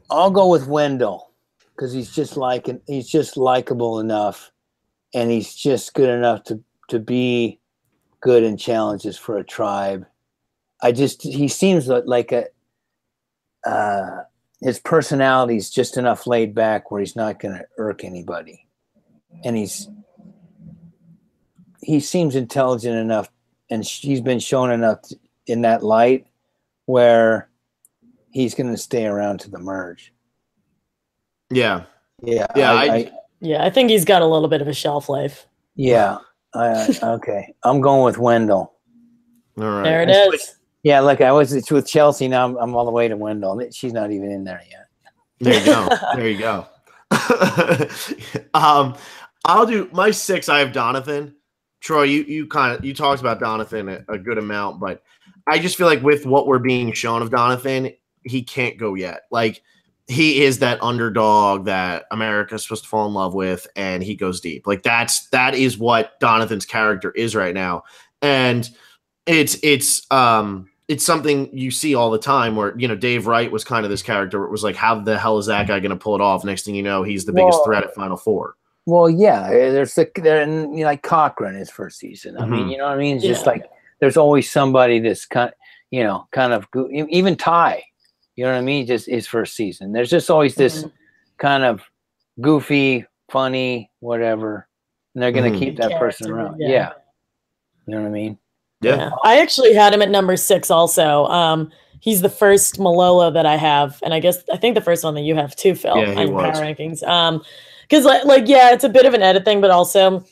Wendell. because he's just likable enough, and he's just good enough to be good in challenges for a tribe. He seems like his personality is just enough laid back where he's not going to irk anybody, and he seems intelligent enough, and he's been shown enough in that light where he's going to stay around to the merge. Yeah. I think he's got a little bit of a shelf life. Yeah. Okay. I'm going with Wendell. All right. There it is. Yeah, look, it's with Chelsea now. I'm all the way to Wendell. She's not even in there yet. There you go. There you go. I'll do my 6. I have Donathan. Troy, you talked about Donathan a good amount, but I just feel like with what we're being shown of Donathan, he can't go yet. Like, he is that underdog that America's supposed to fall in love with, and he goes deep. Like, that is what Donathan's character is right now, and it's something you see all the time. Where Dave Wright was kind of this character. Where it was like, how the hell is that guy going to pull it off? Next thing you know, he's the biggest threat at Final Four. Well, yeah, like Cochran his first season. I mean, you know what I mean? It's just like there's always somebody that's kind of even Ty. You know what I mean? Just his first season. There's just always this kind of goofy, funny, whatever, and they're going to keep that person around. Yeah. You know what I mean? Yeah. I actually had him at number 6 also. He's the first Malolo that I have, and I think the first one that you have too, Phil, on your power rankings. Because it's a bit of an edit thing, but also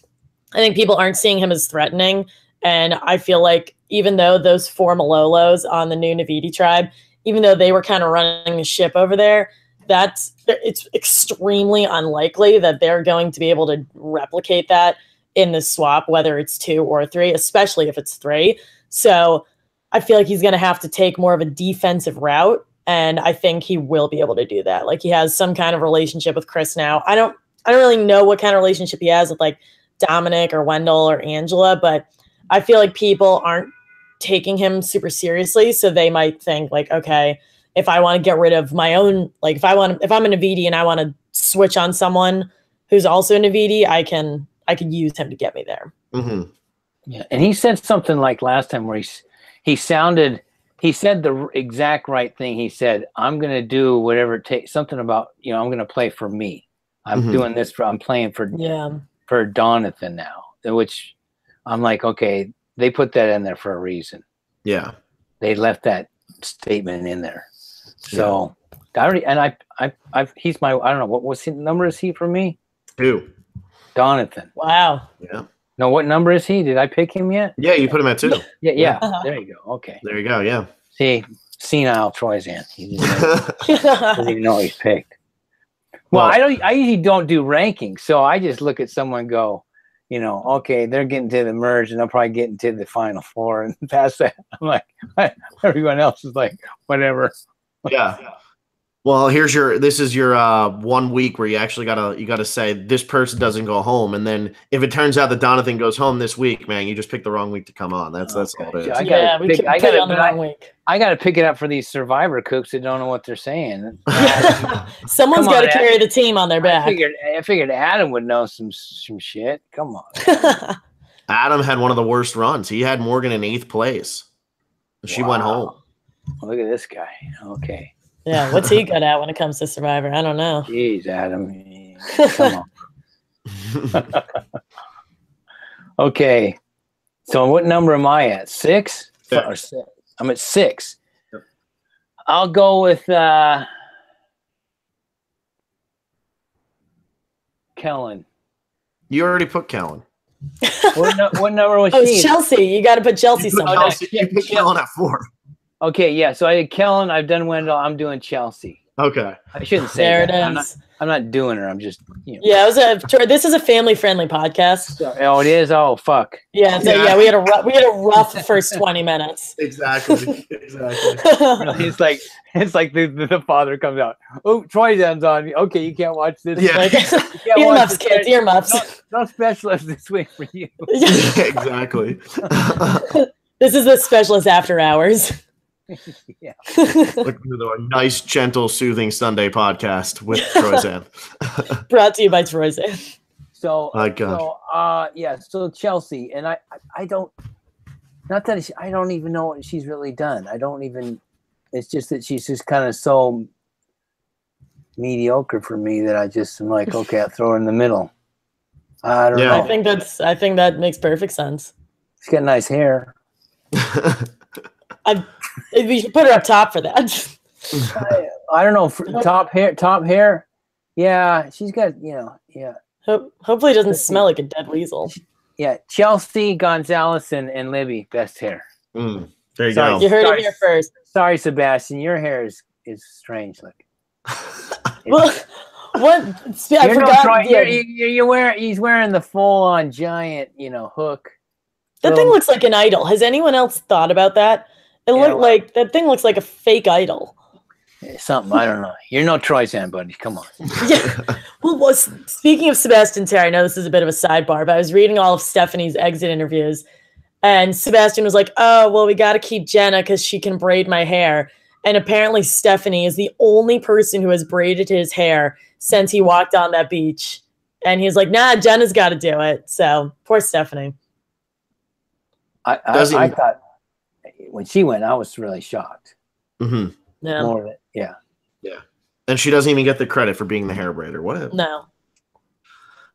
I think people aren't seeing him as threatening. And I feel like even though those 4 Malolos on the new Navidi tribe, even though they were kind of running the ship over there, it's extremely unlikely that they're going to be able to replicate that in this swap, whether it's 2 or 3, especially if it's 3. So I feel like he's going to have to take more of a defensive route. And I think he will be able to do that. Like, he has some kind of relationship with Chris now. I don't really know what kind of relationship he has with like Dominic or Wendell or Angela, but I feel like people aren't taking him super seriously. So they might think like, okay, if I want to get rid of my own, like if I'm a Navidi and I want to switch on someone who's also a Navidi, I could use him to get me there. Mm-hmm. Yeah. And he said something like last time where he said the exact right thing. He said, I'm going to do whatever it takes, something about, I'm going to play for me. I'm doing this I'm playing for Donathan now, which I'm like, okay, they put that in there for a reason. Yeah. They left that statement in there. So he's my, I don't know, what number is he for me? 2. Donathan. Wow. Yeah. No, what number is he? Did I pick him yet? Yeah, you put him at 2. Yeah. There you go. Okay. There you go. Yeah. See, senile Troyzan. He doesn't even know he's picked. Well, I usually don't do rankings, so I just look at someone and go, okay, they're getting to the merge, and they'll probably get into the Final Four, and past that, I'm like, everyone else is like, whatever. Yeah. Well, this is your 1 week where you actually gotta say this person doesn't go home, and then if it turns out that Donathan goes home this week, man, you just picked the wrong week to come on. That's all it is. We put it on the wrong week. I got to pick it up for these Survivor cooks that don't know what they're saying. Someone's got to carry the team on their back. I figured Adam would know some shit. Come on. Adam had one of the worst runs. He had Morgan in 8th place. She went home. Look at this guy. Okay. Yeah, what's he good at when it comes to Survivor? I don't know. Jeez, Adam. Come on. Okay. So what number am I at? 6? Or 6? I'm at 6. Yep. I'll go with Kellen. You already put Kellen. What number was she? Oh, Chelsea. You got to put Chelsea somewhere. You put Kellen at 4. Okay, yeah. So I did Kellen. I've done Wendell. I'm doing Chelsea. Okay. I shouldn't say there that. It is. I'm not doing her. I'm just, Yeah, this is a family-friendly podcast. Oh, it is. Oh, fuck. Yeah. So we had a rough first 20 minutes. Exactly. It's like the father comes out. Oh, Troyzan's on. Okay, you can't watch this. Yeah. Earmuffs, kids. Earmuffs. No specialist this week for you. Exactly. This is the specialist after hours. Yeah. Looking to a nice, gentle, soothing Sunday podcast with Troyzan. Brought to you by Troyzan. So, so Chelsea, and I don't, not that I don't even know what she's really done. It's just that she's just kind of so mediocre for me that I just am like, okay, I'll throw her in the middle. I don't know. I think that makes perfect sense. She's got nice hair. We should put her up top for that. I don't know. Top hair. Yeah, she's got, yeah. Hopefully it doesn't smell like a dead weasel. Yeah, Chelsea, Gonzalez, and Libby, best hair. There you go. You heard it here first. Sorry, Sebastian, your hair is strange looking. Well, what? I forgot. He's wearing the full-on giant, hook. That thing looks like an idol. Has anyone else thought about that? That thing looks like a fake idol. Something, I don't know. You're no Troyzan, buddy. Come on. Yeah. Well, speaking of Sebastian Terry, I know this is a bit of a sidebar, but I was reading all of Stephanie's exit interviews, and Sebastian was like, "Oh, well, we got to keep Jenna because she can braid my hair." And apparently, Stephanie is the only person who has braided his hair since he walked on that beach. And he's like, "Nah, Jenna's got to do it." So poor Stephanie. I thought when she went, I was really shocked. Mm-hmm. Yeah. More of it. Yeah. Yeah. And she doesn't even get the credit for being the hair braider. What? No.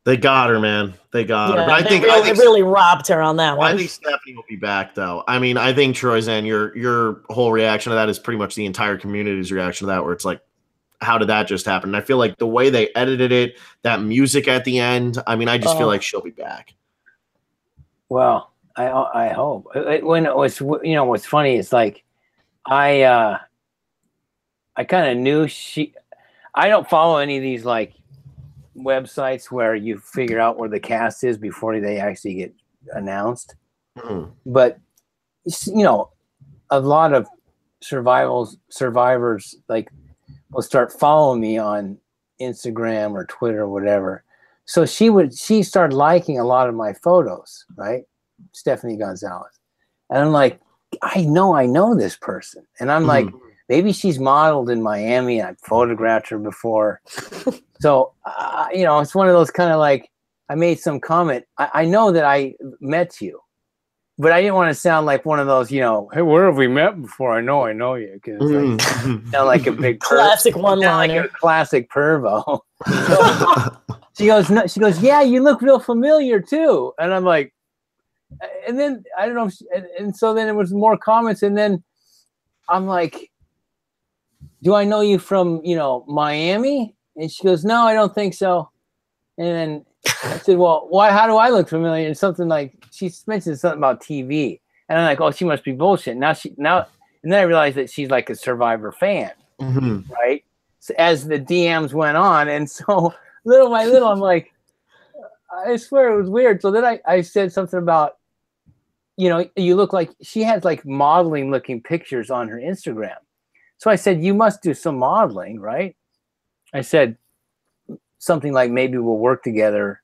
They got her, man. They got her. But I think really robbed her on that one. I think Stephanie will be back, though. I mean, I think Troyzan, your whole reaction to that is pretty much the entire community's reaction to that, where it's like, how did that just happen? And I feel like the way they edited it, that music at the end, I mean, I just feel like she'll be back. Well, I hope. When it was, what's funny is like, I kind of knew I don't follow any of these like websites where you figure out where the cast is before they actually get announced. Mm-hmm. But a lot of survivors like will start following me on Instagram or Twitter or whatever. So she started liking a lot of my photos, right? Stephanie Gonzalez. And I'm like, I know this person. And I'm like, maybe she's modeled in Miami. I've photographed her before. So, it's one of those kind of like, I made some comment. I know that I met you, but I didn't want to sound like one of those, hey, where have we met before? I know you. Because sound like a big classic one-liner. Like a classic pervo. So, she goes, yeah, you look real familiar too. And I'm like, and then I don't know. And so then it was more comments. And then I'm like, do I know you from, Miami? And she goes, no, I don't think so. And then I said, well, why? How do I look familiar? And something like, she mentioned something about TV. And I'm like, oh, she must be bullshit. And then I realized that she's like a Survivor fan, right? So as the DMs went on. And so little by little, I'm like, I swear it was weird. So then I said something about, you look like, she has like modeling looking pictures on her Instagram. So I said, you must do some modeling, right? I said something like, maybe we'll work together,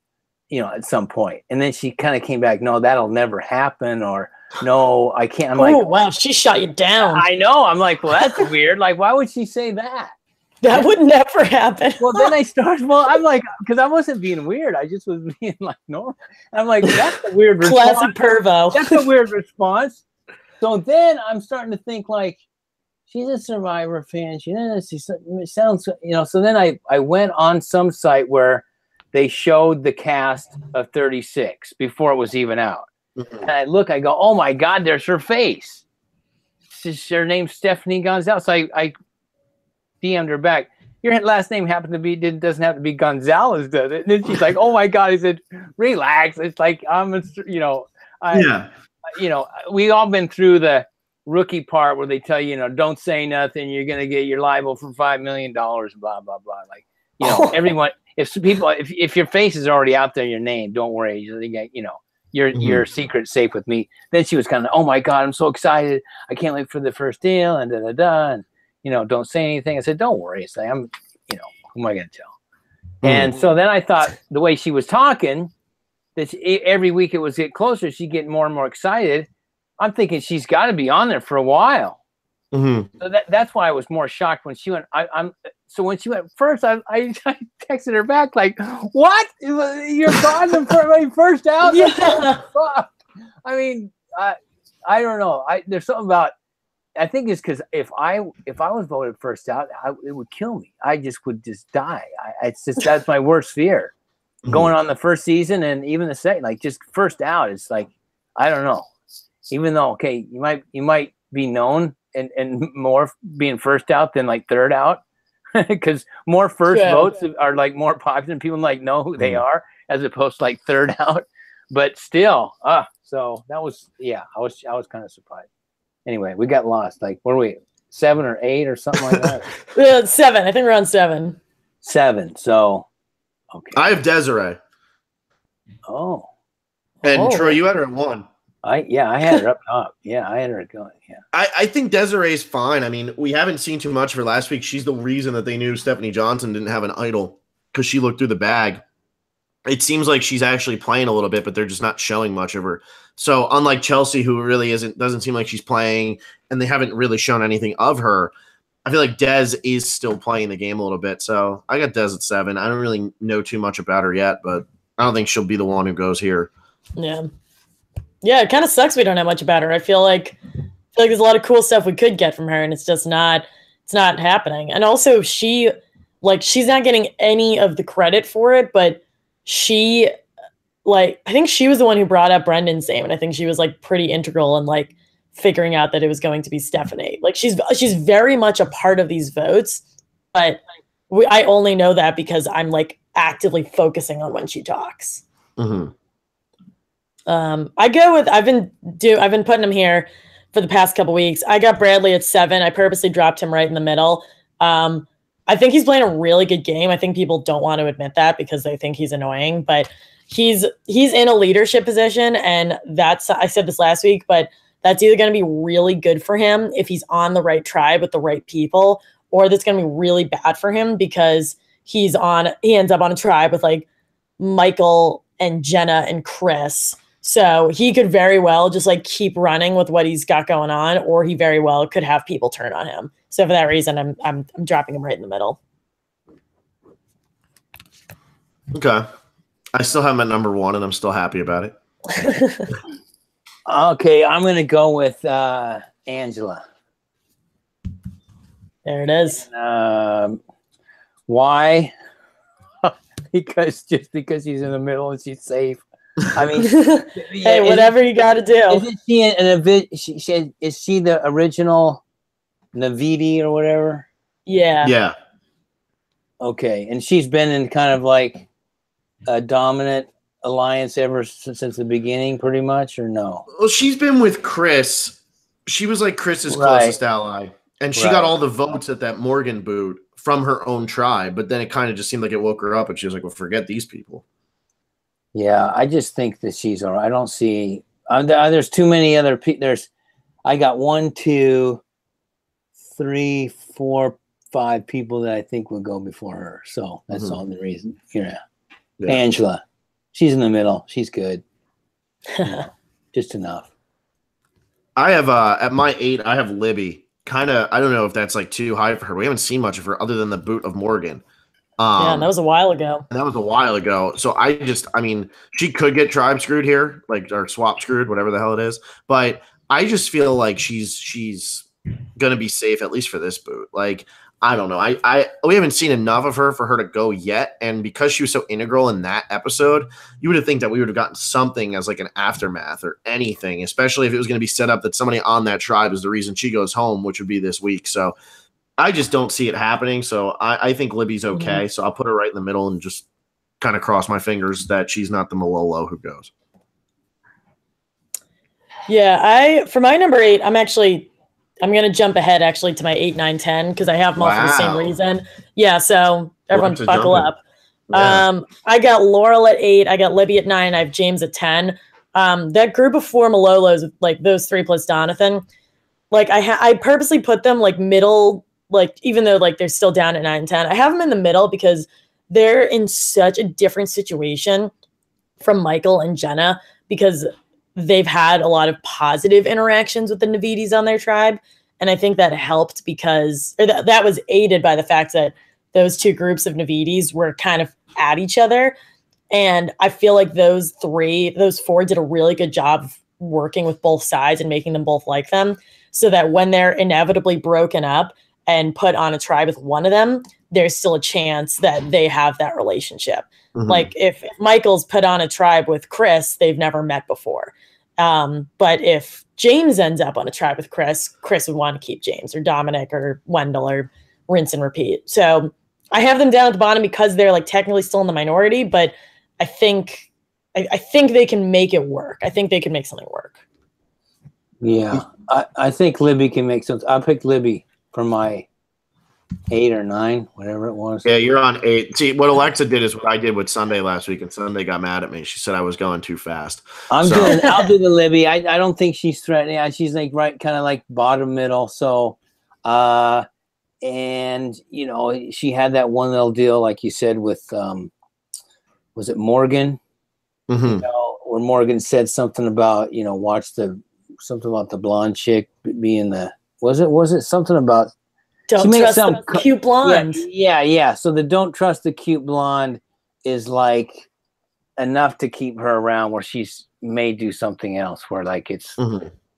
at some point. And then she kind of came back, no, that'll never happen. Or no, I can't. I'm like, oh, wow, she shot you down. I know. I'm like, well, that's weird. Like, why would she say that? That would never happen. Well, then I'm like, because I wasn't being weird. I just was being like normal. And I'm like, that's a weird response. Classic pervo. That's a weird response. So then I'm starting to think like, she's a Survivor fan. She sounds, So then I went on some site where they showed the cast of 36 before it was even out. And I go, oh my God, there's her face. Her name's Stephanie Gonzalez. So I DM'd her back. Your last name doesn't have to be Gonzalez, does it? And then she's like, oh my God. I said, relax. It's like, we all been through the rookie part where they tell you, don't say nothing. You're going to get your liable for $5 million, blah, blah, blah. Like, everyone, if your face is already out there, your name, don't worry. Your secret's safe with me. Then she was kind of, oh my God, I'm so excited. I can't wait for the first deal and and don't say anything. I said, don't worry. It's like, who am I going to tell? And so then I thought the way she was talking, that every week it was get closer, she'd get more and more excited. I'm thinking she's got to be on there for a while. Mm-hmm. So that's why I was more shocked when she went. So when she went first, I texted her back like, "What? You're gone the first out?" Yeah. I mean, I don't know. There's something about. I think it's because if I was voted first out, it would kill me. I would die. That's my worst fear. Going on the first season and even the second, like just first out, it's like I don't know. Even though you might be known and more being first out than like third out, because more first votes are like more popular and people like know who they are as opposed to like third out. But still, so that was I was kind of surprised. Anyway, we got lost. Like, what are we, 7 or 8 or something like that? 7. I think we're on 7. 7. So, okay. I have Desiree. Oh. And Troy, you had her at 1. I had her up top. Yeah, I had her going. Yeah. I think Desiree's fine. I mean, we haven't seen too much of her last week. She's the reason that they knew Stephanie Johnson didn't have an idol because she looked through the bag. It seems like she's actually playing a little bit, but they're just not showing much of her. So unlike Chelsea, who really doesn't seem like she's playing, and they haven't really shown anything of her, I feel like Des is still playing the game a little bit. So I got Des at 7. I don't really know too much about her yet, but I don't think she'll be the one who goes here. Yeah. Yeah, it kind of sucks we don't know much about her. I feel like there's a lot of cool stuff we could get from her, and it's just not happening. And also she's not getting any of the credit for it, but I think she was the one who brought up Brendan's name, and I think she was like pretty integral in like figuring out that it was going to be Stephanie. Like she's very much a part of these votes, but I only know that because I'm like actively focusing on when she talks. Mm-hmm. I've been putting him here for the past couple weeks. I got Bradley at 7. I purposely dropped him right in the middle. I think he's playing a really good game. I think people don't want to admit that because they think he's annoying, but he's in a leadership position, and I said this last week, but that's either going to be really good for him if he's on the right tribe with the right people, or that's going to be really bad for him because he ends up on a tribe with like Michael and Jenna and Chris. So he could very well just like keep running with what he's got going on, or he very well could have people turn on him. So for that reason, I'm dropping him right in the middle. Okay. I still have him at number 1, and I'm still happy about it. Okay, I'm going to go with Angela. There it is. Why? because she's in the middle and she's safe. I mean, hey, whatever you got to do. Isn't she is she the original Navidi or whatever? Yeah. Yeah. Okay, and she's been in kind of like a dominant alliance ever since the beginning, pretty much, or no? Well, she's been with Chris. She was like Chris's closest ally, and she got all the votes at that Morgan boot from her own tribe. But then it kind of just seemed like it woke her up, and she was like, "Well, forget these people." Yeah, I just think that she's all right. I don't see. There's too many other people. I got 1, 2, 3, 4, 5 people that I think will go before her. So that's all the reason. Yeah. Angela, she's in the middle. She's good. Just enough. I have at my 8, I have Libby. Kind of, I don't know if that's like too high for her. We haven't seen much of her other than the boot of Morgan. Yeah, and that was a while ago. So I mean, she could get tribe screwed here, like, or swap screwed, whatever the hell it is. But I just feel like she's gonna be safe, at least for this boot. Like, I don't know. We haven't seen enough of her for her to go yet. And because she was so integral in that episode, you would have think that we would have gotten something as like an aftermath or anything, especially if it was going to be set up that somebody on that tribe is the reason she goes home, which would be this week. So I just don't see it happening. So I think Libby's okay. So I'll put her right in the middle and just kind of cross my fingers that she's not the Malolo who goes. Yeah, for my number 8, I'm going to jump ahead actually to my 8, 9, 10 because I have them all for the same reason. Yeah, so everyone buckle up. Yeah. I got Laurel at 8. I got Libby at 9. I have James at 10. That group of 4 Malolos, like those 3 plus Donathan, like I purposely put them like middle, like even though like they're still down at 9 and 10. I have them in the middle because they're in such a different situation from Michael and Jenna because they've had a lot of positive interactions with the Navidis on their tribe. And I think that helped because that was aided by the fact that those two groups of Navides were kind of at each other. And I feel like those four did a really good job of working with both sides and making them both like them, so that when they're inevitably broken up and put on a tribe with one of them, there's still a chance that they have that relationship. Mm-hmm. Like if Michael's put on a tribe with Chris, they've never met before. But if James ends up on a tribe with Chris would want to keep James, or Dominic or Wendell, or rinse and repeat. So I have them down at the bottom because they're like technically still in the minority, but I think they can make it work. I think they can make something work. Yeah, I think Libby can make something. I picked Libby for my 8 or 9, whatever it was. Yeah, you're on 8. See, what Alexa did is what I did with Sunday last week, and Sunday got mad at me. She said I was going too fast. I'll do the Libby. I don't think she's threatening. She's like right, kind of like bottom middle. So, and you know, she had that one little deal, like you said, with was it Morgan? Mm-hmm. You know, where Morgan said something about, you know, something about the blonde chick being the was it something about don't trust the cute blonde. Yeah. So the don't trust the cute blonde is like enough to keep her around, where she's may do something else, where like it's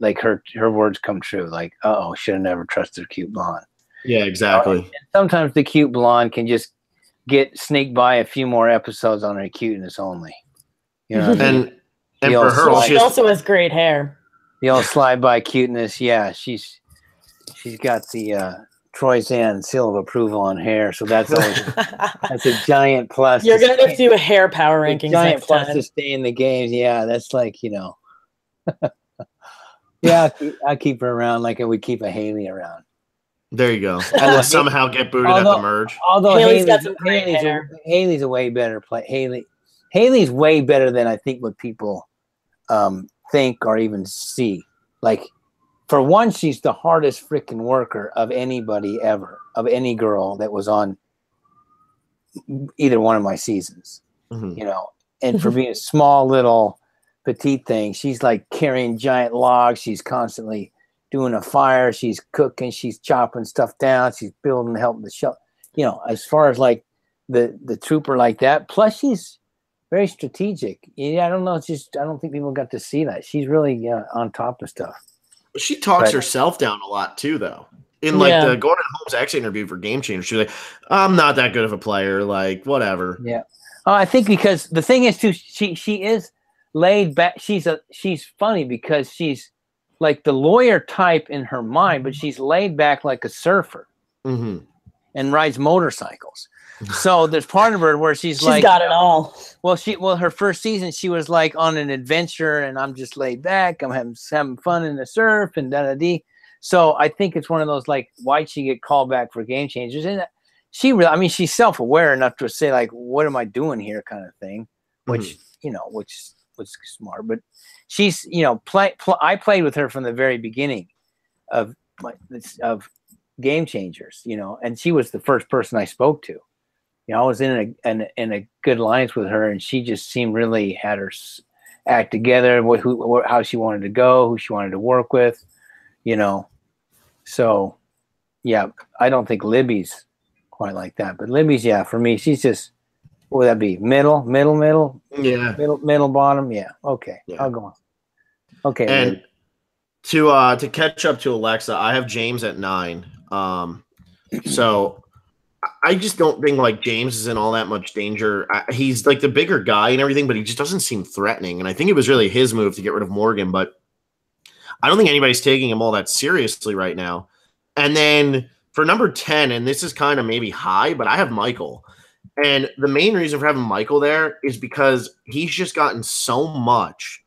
like her words come true. Like, should have never trusted a cute blonde. Yeah, exactly. And sometimes the cute blonde can just sneak by a few more episodes on her cuteness only. You know what I mean? And for her, she also has great hair. The old slide by cuteness, yeah. She's got the Troyzan seal of approval on hair, so that's always that's a giant plus. You're gonna have to do a hair power rankings giant next plus time to stay in the games. Yeah, that's like, you know. Yeah, I keep her around like I would keep a Haley around. There you go. And somehow get booted at the merge. Although Haley's got some great hair. Haley's a way better play. Haley's way better than I think what people think or even see. Like, for one, she's the hardest freaking worker of anybody ever, of any girl that was on either one of my seasons. Mm-hmm. You know, and for being a small little petite thing, she's like carrying giant logs. She's constantly doing a fire. She's cooking. She's chopping stuff down. She's building, helping the show. You know, as far as like the trooper like that. Plus, she's very strategic. Yeah, I don't know. It's just I don't think people got to see that. She's really on top of stuff. She talks herself down a lot too, though. In like the Gordon Holmes exit interview for Game Changer, she was like, "I'm not that good of a player. Like, whatever." Yeah. I think because the thing is too, she is laid back. She's funny because she's like the lawyer type in her mind, but she's laid back like a surfer and rides motorcycles. So there's part of her where she's like, got it all. Well, her first season, she was like on an adventure, and I'm just laid back. I'm having fun in the surf and da-da-dee. So I think it's one of those, like, why'd she get called back for Game Changers? And she really, I mean, she's self-aware enough to say, like, what am I doing here kind of thing, which, you know, which was smart. But she's, you know, I played with her from the very beginning of Game Changers, you know, and she was the first person I spoke to. You know, I was in a good alliance with her, and she just seemed really had her act together, how she wanted to go, who she wanted to work with, you know. So, yeah, I don't think Libby's quite like that, but Libby's, yeah, for me, she's just, what would that be? Middle, yeah, middle, bottom, yeah. Okay, yeah. I'll go on. Okay, and Libby. To catch up to Alexa, I have James at 9. So. I just don't think like James is in all that much danger. He's like the bigger guy and everything, but he just doesn't seem threatening. And I think it was really his move to get rid of Morgan, but I don't think anybody's taking him all that seriously right now. And then for number 10, and this is kind of maybe high, but I have Michael. And the main reason for having Michael there is because he's just gotten so much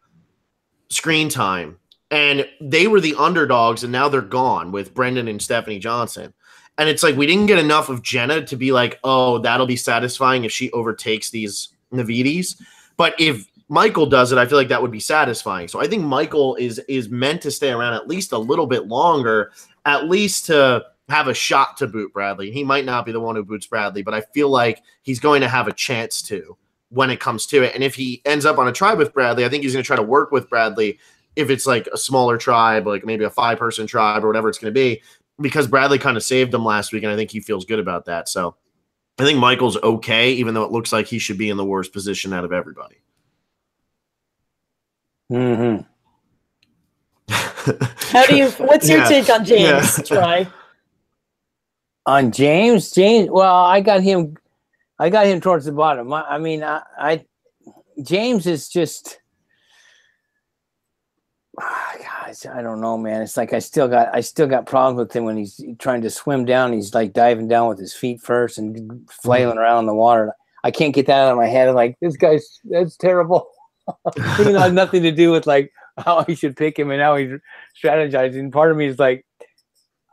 screen time. And they were the underdogs, and now they're gone with Brendan and Stephanie Johnson. And it's like we didn't get enough of Jenna to be like, oh, that'll be satisfying if she overtakes these Navidis. But if Michael does it, I feel like that would be satisfying. So I think Michael is meant to stay around at least a little bit longer, at least to have a shot to boot Bradley. He might not be the one who boots Bradley, but I feel like he's going to have a chance to when it comes to it. And if he ends up on a tribe with Bradley, I think he's going to try to work with Bradley if it's like a smaller tribe, like maybe a 5-person tribe or whatever it's going to be, because Bradley kind of saved him last week, and I think he feels good about that. So I think Michael's okay, even though it looks like he should be in the worst position out of everybody. Mm-hmm. What's your take on James, Troy? On James? Well, I got him towards the bottom. I mean, James is just, guys, I don't know, man. It's like I still got problems with him when he's trying to swim down. He's like diving down with his feet first and flailing around in the water. I can't get that out of my head. I'm like, that's terrible. It has nothing to do with like how I should pick him and how he's strategizing. Part of me is like,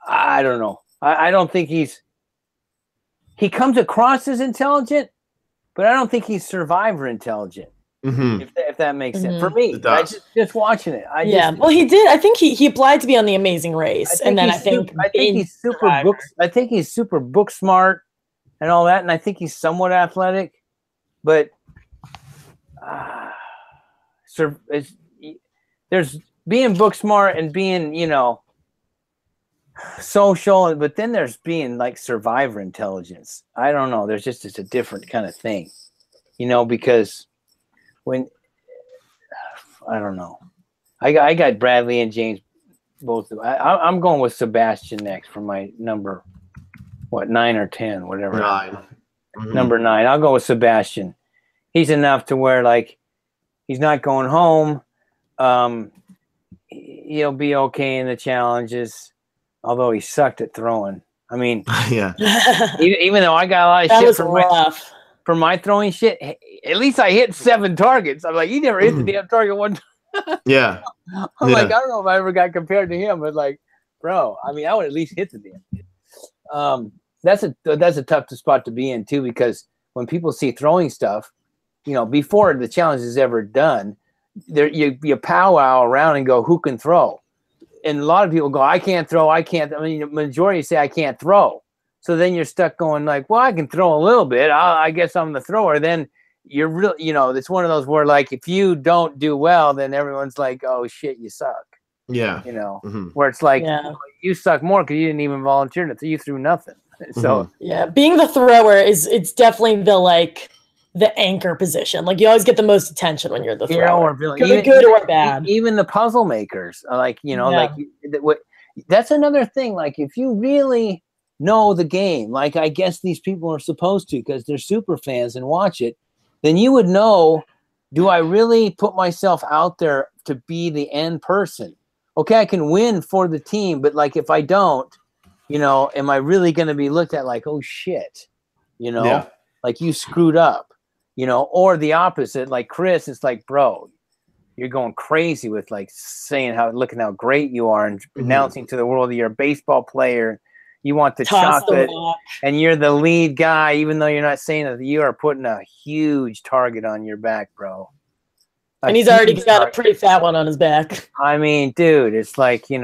I don't know. I don't think he comes across as intelligent, but I don't think he's survivor intelligent. Mm-hmm. If that makes sense for me, just watching it. Well, he did. I think he applied to be on The Amazing Race, and then I think he's super book. I think he's super book smart and all that, and I think he's somewhat athletic, but there's being book smart and being, social, but then there's being like survivor intelligence. I don't know. There's just a different kind of thing, because when I don't know, I got Bradley and James both. I'm going with Sebastian next for my number, 9 or 10, whatever. 9. Mm-hmm. Number 9. I'll go with Sebastian. He's enough to where like he's not going home. He'll be okay in the challenges. Although he sucked at throwing. I mean, yeah. Even though I got a lot of shit for my throwing shit, at least I hit 7 targets. I'm like, he never hit the damn target one time. Yeah. I'm like, I don't know if I ever got compared to him, but like, bro, I mean, I would at least hit the damn. That's a tough spot to be in too, because when people see throwing stuff, before the challenge is ever done, you powwow around and go, who can throw? And a lot of people go, I can't throw. I can't. I mean, the majority say I can't throw. So then you're stuck going like, well, I can throw a little bit. I guess I'm the thrower. Then you're real. It's one of those where like, if you don't do well, then everyone's like, oh shit, you suck. Yeah. Where it's like, you suck more because you didn't even volunteer to. You threw nothing. So being the thrower it's definitely the anchor position. Like you always get the most attention when you're the thrower. Good or bad. Even the puzzle makers, that's another thing. Like if you really know the game, like I guess these people are supposed to because they're super fans and watch it, then you would know, do I really put myself out there to be the end person? Okay, I can win for the team, but like if I don't, am I really going to be looked at like, oh shit, like you screwed up? Or the opposite, like Chris, it's like, bro, you're going crazy with like saying looking how great you are and announcing to the world that you're a baseball player. You want the chocolate and you're the lead guy, even though you're not saying that. You are putting a huge target on your back, bro. And he's already got a pretty fat one on his back. I mean, dude, it's like, I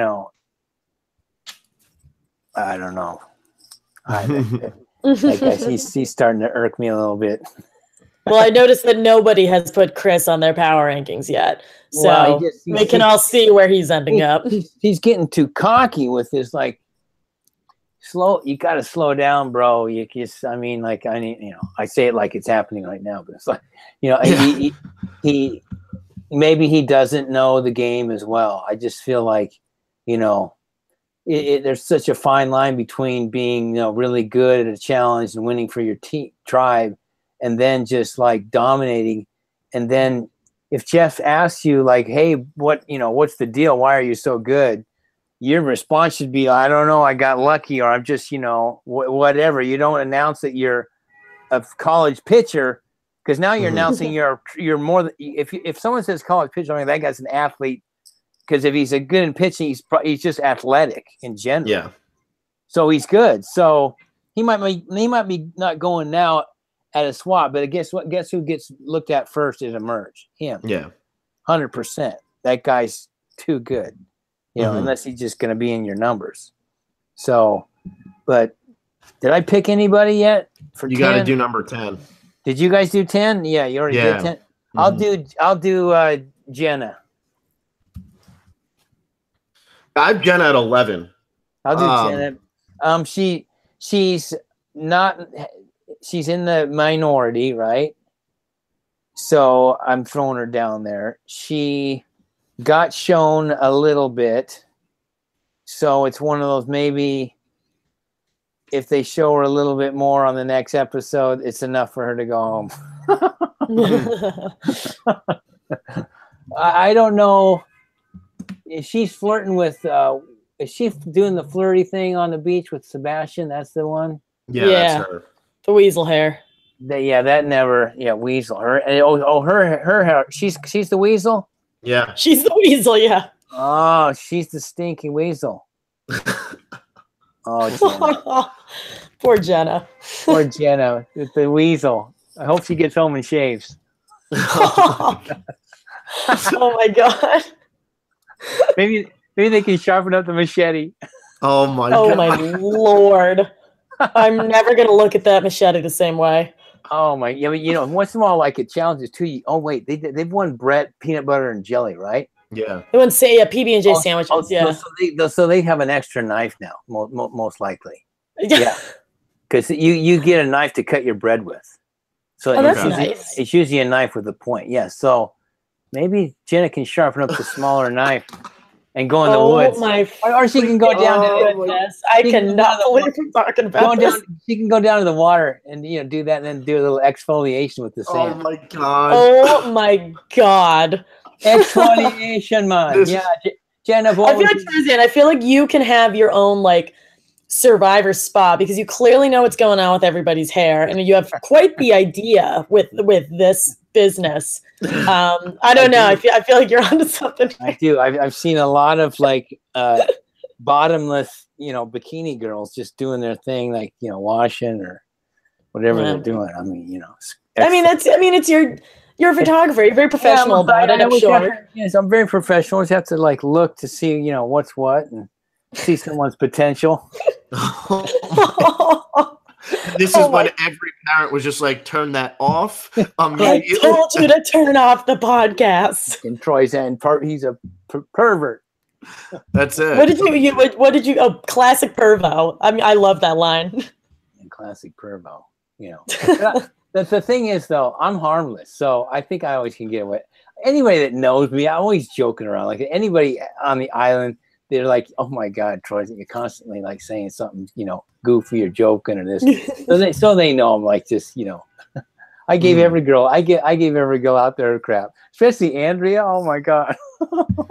don't know. I guess he's starting to irk me a little bit. Well, I noticed that nobody has put Chris on their power rankings yet. So we can all see where he's ending up. He's getting too cocky with this, like, you got to slow down, bro. I say it like it's happening right now, but it's like, he maybe he doesn't know the game as well. I just feel like, there's such a fine line between being, really good at a challenge and winning for your tribe, and then just like dominating. And then if Jeff asks you like, hey, what's the deal? Why are you so good? Your response should be, I don't know, I got lucky, or I'm just, whatever. You don't announce that you're a college pitcher, because now you're announcing you're more than, if someone says college pitcher, I mean, that guy's an athlete, because if he's a good in pitching, he's just athletic in general. Yeah. So he's good. So he might be not going now at a swap, but guess what? Guess who gets looked at first at a merge? Him. Yeah. 100%. That guy's too good. Unless he's just going to be in your numbers. So, but did I pick anybody yet for 10? You got to do number 10. Did you guys do 10? Yeah, you already did 10. I'll do Jenna. I have Jenna at 11. I'll do Jenna. She's not. She's in the minority, right? So I'm throwing her down there. She got shown a little bit. So it's one of those, maybe if they show her a little bit more on the next episode, it's enough for her to go home. I don't know if she's flirting with, is she doing the flirty thing on the beach with Sebastian? That's the one? Yeah. That's her. The weasel hair. Weasel. Her hair. She's the weasel? Yeah. She's the weasel, yeah. Oh, she's the stinky weasel. Oh, Jenna. Poor Jenna. Poor Jenna, the weasel. I hope she gets home and shaves. Oh my god. Maybe they can sharpen up the machete. Oh my god. Oh my lord. I'm never gonna look at that machete the same way. Oh my, once in a while, like it challenges too. Oh wait, they've won Brett peanut butter and jelly, right? Yeah. They wouldn't say PB&J sandwiches. Yeah. So they have an extra knife now, most likely. Yeah. Because you get a knife to cut your bread with. So that's nice. It's usually a knife with a point. Yeah. So maybe Jenna can sharpen up the smaller knife and go in the woods. Or she can go down to goodness. I cannot believe we're talking about this. She can go down to the water and do that, and then do a little exfoliation with the sand. Oh my god. Oh my god. Exfoliation, man. Yeah, Jenna. I feel like you can have your own Survivor spa because you clearly know what's going on with everybody's hair, and you have quite the idea with this business. I don't know. I feel like you're onto something. I do. I've seen a lot of bottomless, bikini girls just doing their thing, washing or whatever they're doing. I mean, you're a photographer. You're very professional about it. I'm sure. Yes, I'm very professional. I just have to look to see, what's what and see someone's potential. This is when every parent was just turn that off. I told you to turn off the podcast. And Troyzan, he's a pervert. That's it. What did you? Oh, classic pervo. I mean, I love that line. And classic pervo. The thing is, though, I'm harmless, so I think I always can get away. Anybody that knows me, I'm always joking around. Anybody on the island, they're like, "Oh my God, Troyzan, you're constantly saying something, goofy or joking or this." so they know I'm just, I gave every girl out there crap, especially Andrea. Oh my God.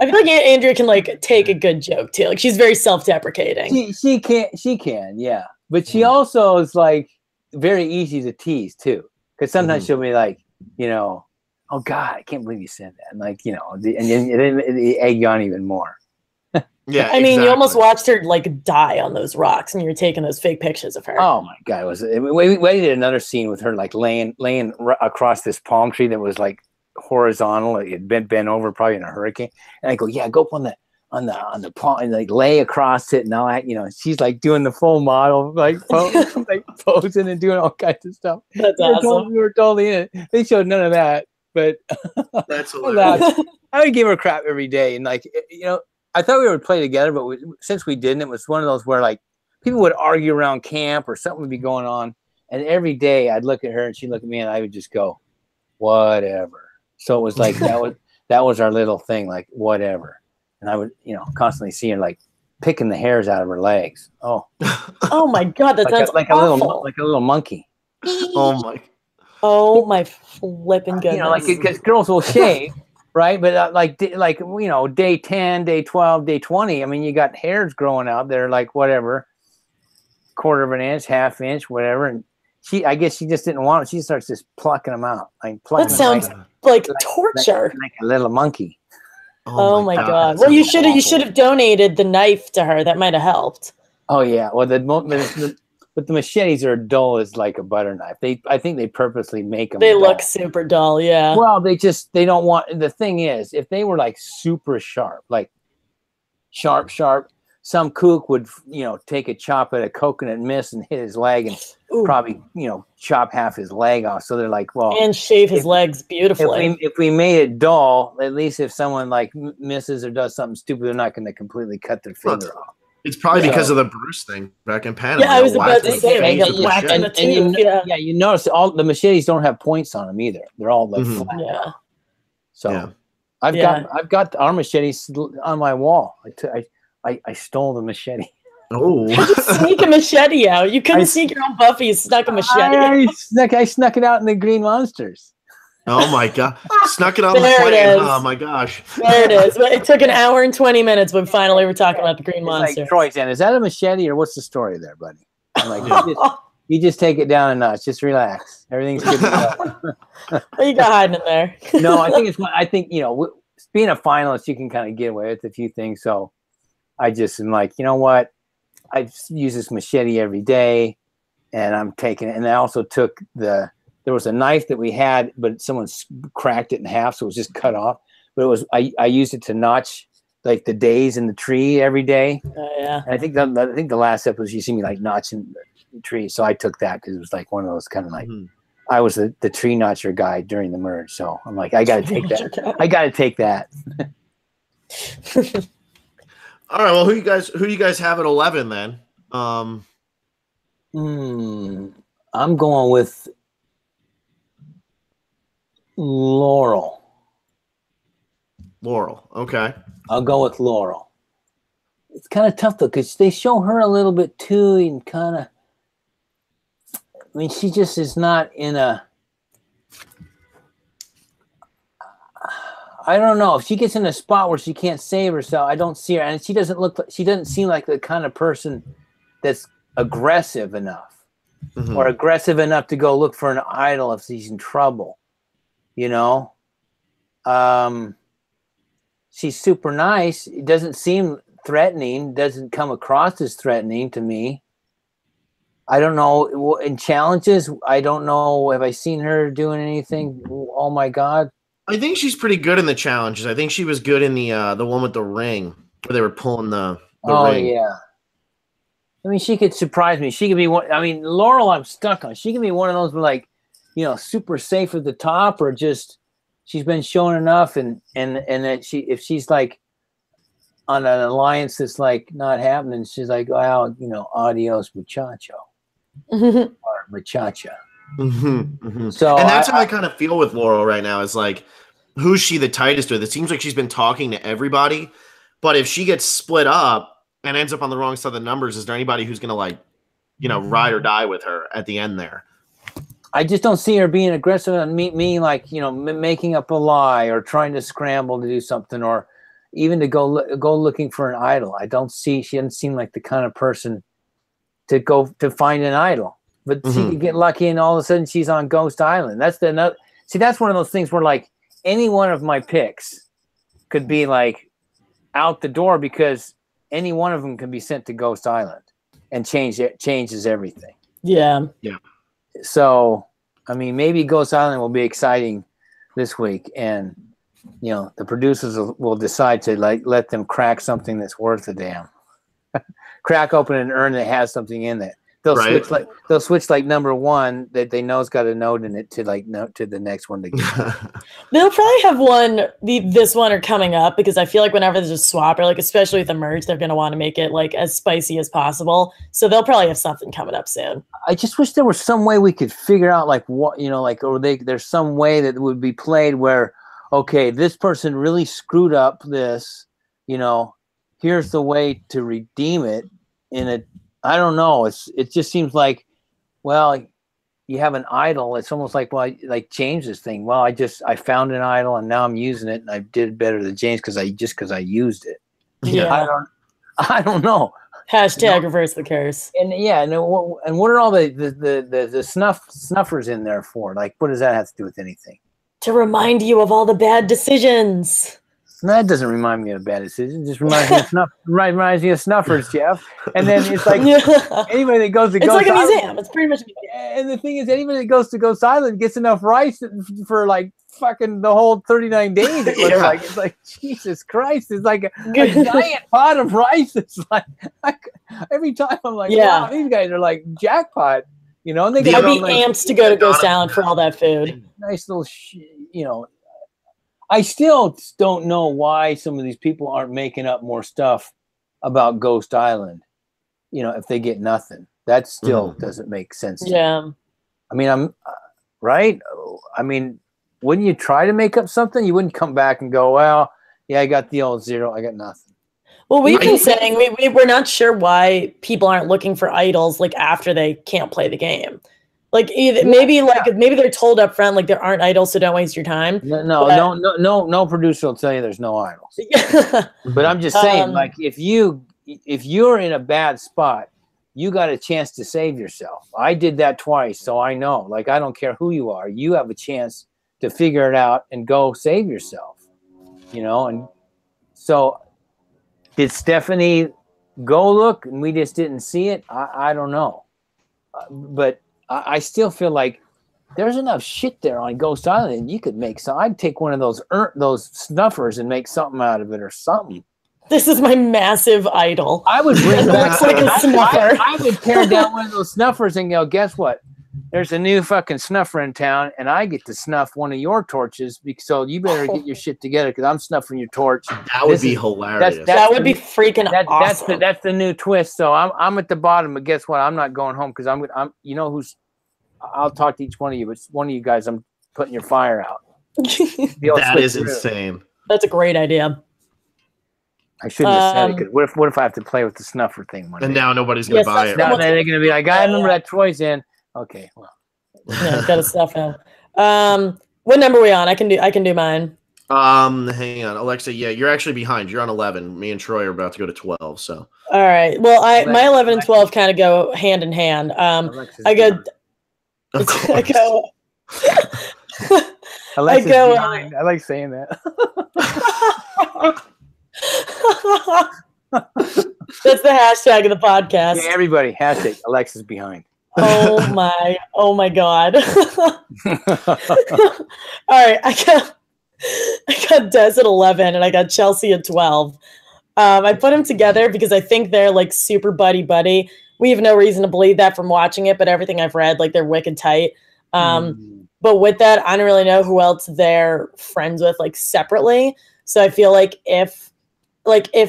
I feel like Andrea can take a good joke too. She's very self-deprecating. She can, yeah, but she also is very easy to tease too, because sometimes she'll be "Oh God, I can't believe you said that," and and then they egg you on even more. Yeah, I mean, you almost watched her die on those rocks, and you were taking those fake pictures of her. Oh my God! We did another scene with her laying across this palm tree that was horizontal. It had been bent over, probably in a hurricane. And I go, "Yeah, go up on the palm and lay across it." And all that, she's doing the full model, posing and doing all kinds of stuff. That's awesome. We were totally in it. They showed none of that, but that's hilarious. I would give her crap every day, and I thought we would play together, but since we didn't, it was one of those where people would argue around camp or something would be going on, and every day I'd look at her and she'd look at me and I would just go, whatever. So it was that was our little thing, whatever. And I would constantly see her picking the hairs out of her legs. Oh, oh my God, that sounds awful. Like a little monkey. Oh my flipping goodness. Because girls will shave. Right, but day 10, day 12, day 20. I mean, you got hairs growing out there, whatever, quarter of an inch, half inch, whatever. And I guess she just didn't want it. She starts just plucking them out. That sounds like torture. Like a little monkey. Oh my God! Well, you should have donated the knife to her. That might have helped. Oh yeah. Well, but the machetes are dull as a butter knife. I think they purposely make them. They look super dull, yeah. Well, they don't want. The thing is, if they were super sharp, sharp, some kook would take a chop at a coconut mist and hit his leg and probably, chop half his leg off. So they're like, well, and shave his legs beautifully. If we made it dull, at least if someone like misses or does something stupid, they're not going to completely cut their finger off. It's probably because of the Bruce thing back in Panama. Yeah, I was about to say, they get whacked in the tooth. Yeah, you notice all the machetes don't have points on them either. They're all like flat. Yeah. So I've got our machetes on my wall. I stole the machete. Oh, you sneak a machete out. You couldn't sneak your own Buffy. You snuck a machete. I snuck it out in the Green Monsters. Oh my god! Snuck it on the plane. Oh my gosh! There it is. It took an hour and 20 minutes, but finally we're talking about the Green Monster. Like, Troyzan, is that a machete or what's the story there, buddy? I'm like, you just take it down a notch. Just relax. Everything's good. What you got hiding in there? No, I think being a finalist, you can kind of get away with a few things. So I just am like, you know what? I use this machete every day, and I'm taking it. And I also took there was a knife that we had, but someone cracked it in half, so it was just cut off. But I used it to notch like the days in the tree every day. Yeah. And I think the last episode you see me like notching the tree, so I took that because it was like one of those kind of like I was the tree notcher guy during the merge. So I'm like, I got to take that. I got to take that. All right. Well, who do you guys have at 11 then? I'm going with Laurel. Okay. I'll go with Laurel. It's kind of tough though because they show her a little bit too, and kind of. I mean, she just is not in a. I don't know if she gets in a spot where she can't save herself. I don't see her, and she doesn't seem like the kind of person that's aggressive enough, or aggressive enough to go look for an idol if she's in trouble. She's super nice. It doesn't seem threatening. Doesn't come across as threatening to me. I don't know. In challenges, I don't know. Have I seen her doing anything? Oh my God. I think she's pretty good in the challenges. I think she was good in the one with the ring where they were pulling the ring. Oh yeah. I mean, she could surprise me. She could be one. I mean, Laurel, I'm stuck on. She could be one of those like, super safe at the top, or just she's been shown enough, and that if she's like on an alliance that's like not happening, she's like, well, adios muchacho or muchacha. So, and that's how I kind of feel with Laurel right now. Is like, who's she the tightest with? It seems like she's been talking to everybody, but if she gets split up and ends up on the wrong side of the numbers, is there anybody who's gonna like, ride or die with her at the end there? I just don't see her being aggressive and me like, making up a lie or trying to scramble to do something, or even to go looking for an idol. She doesn't seem like the kind of person to go to find an idol. But she could get lucky and all of a sudden she's on Ghost Island. That's one of those things where like any one of my picks could be like out the door, because any one of them can be sent to Ghost Island and changes everything. Yeah. Yeah. So, I mean, maybe Ghost Island will be exciting this week, and the producers will decide to like let them crack something that's worth a damn. Crack open an urn that has something in it. They'll switch like number one that they know's got a note in it to like note to the next one to get. They'll probably have one. This one are coming up, because I feel like whenever there's a swap, or like especially with the merge, they're going to want to make it like as spicy as possible. So they'll probably have something coming up soon. I just wish there was some way we could figure out like what there's some way that would be played where, okay, this person really screwed up this. Here's the way to redeem it in a. I don't know. It just seems like, well, you have an idol. It's almost like, well, like James's thing. Well, I found an idol and now I'm using it, and I did better than James because I used it. Yeah. I don't know. Hashtag reverse the curse. And yeah, and what are all the snuffers in there for? Like, what does that have to do with anything? To remind you of all the bad decisions. That doesn't remind me of a bad decision. It just reminds me of snuffers, Jeff. And then it's like anybody that goes to Ghost Island. It's like a museum. It's pretty much a museum. And the thing is, anybody that goes to Ghost Island gets enough rice for like fucking the whole 39 days. It looks like. It's like, Jesus Christ. It's like a giant pot of rice. It's like every time I'm like, wow, these guys are like jackpot. You know, and they I'd be amped to go to Ghost Island for all that food. Nice little, you know. I still don't know why some of these people aren't making up more stuff about Ghost Island. You know, if they get nothing, that still doesn't make sense. Yeah. I mean, I'm right. I mean, wouldn't you try to make up something? You wouldn't come back and go, well, yeah, I got the old 0. I got nothing. Well, we've been saying we're not sure why people aren't looking for idols like after they can't play the game. Like maybe they're told up front like there aren't idols, so don't waste your time. No producer will tell you there's no idols. But I'm just saying, like if you're in a bad spot, you got a chance to save yourself. I did that twice, so I know. Like I don't care who you are, you have a chance to figure it out and go save yourself. You know, and so did Stephanie go look and we just didn't see it? I don't know, but I still feel like there's enough shit there on Ghost Island and you could make some. I'd take one of those snuffers and make something out of it or something. This is my massive idol. I would bring back like a snuffer. I would tear down one of those snuffers and go, guess what? There's a new fucking snuffer in town and I get to snuff one of your torches, so you better get your shit together because I'm snuffing your torch. That would be hilarious. That would be freaking awesome. That's the new twist. So I'm at the bottom, but guess what? I'm not going home because I'm you know who's I'll talk to each one of you, but one of you guys I'm putting your fire out. That is insane. That's a great idea. I shouldn't have said it because what if I have to play with the snuffer thing one day? And now nobody's gonna buy it. Now they're gonna be like, I remember that Troyzan. Okay, well. Yeah, got a stuff now. What number are we on? I can do mine. Hang on, Alexa. Yeah, you're actually behind. You're on 11. Me and Troy are about to go to 12. So. All right. Well, my 11 and 12 kind of go hand in hand. I go. Alexa's behind. I like saying that. That's the hashtag of the podcast. Yeah, everybody, hashtag Alexa's behind. Oh my God. All right. I got Des at 11 and I got Chelsea at 12. I put them together because I think they're like super buddy. We have no reason to believe that from watching it, but everything I've read, like they're wicked tight. But with that, I don't really know who else they're friends with like separately. So I feel like if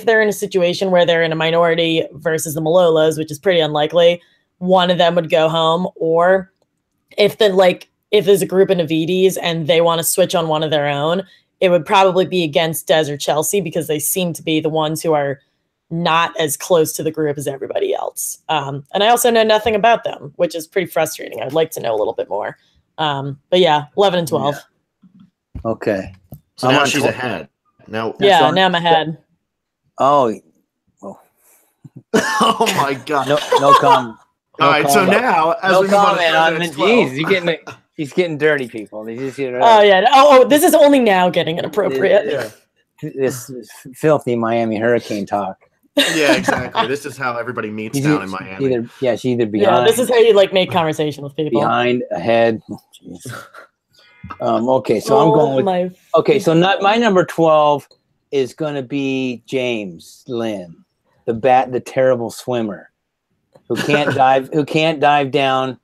they're in a situation where they're in a minority versus the Malolos, which is pretty unlikely, one of them would go home. Or if there's a group of Navides and they want to switch on one of their own, it would probably be against Des or Chelsea because they seem to be the ones who are not as close to the group as everybody else. And I also know nothing about them, which is pretty frustrating. I'd like to know a little bit more. But yeah, 11 and 12. Yeah. Okay. So now she's ahead. Now I'm ahead. Oh. Oh my God. No comment. All right, so now as we move on to jeez, he's getting dirty, people. Oh yeah. Oh, this is only now getting inappropriate. This filthy Miami hurricane talk. Yeah, exactly. This is how everybody meets down in Miami. She's either behind. Yeah, this is how you like make conversation with people. Behind, ahead. Okay, so I'm going with. Okay, so my number 12 is going to be James Lynn, the terrible swimmer, who can't dive down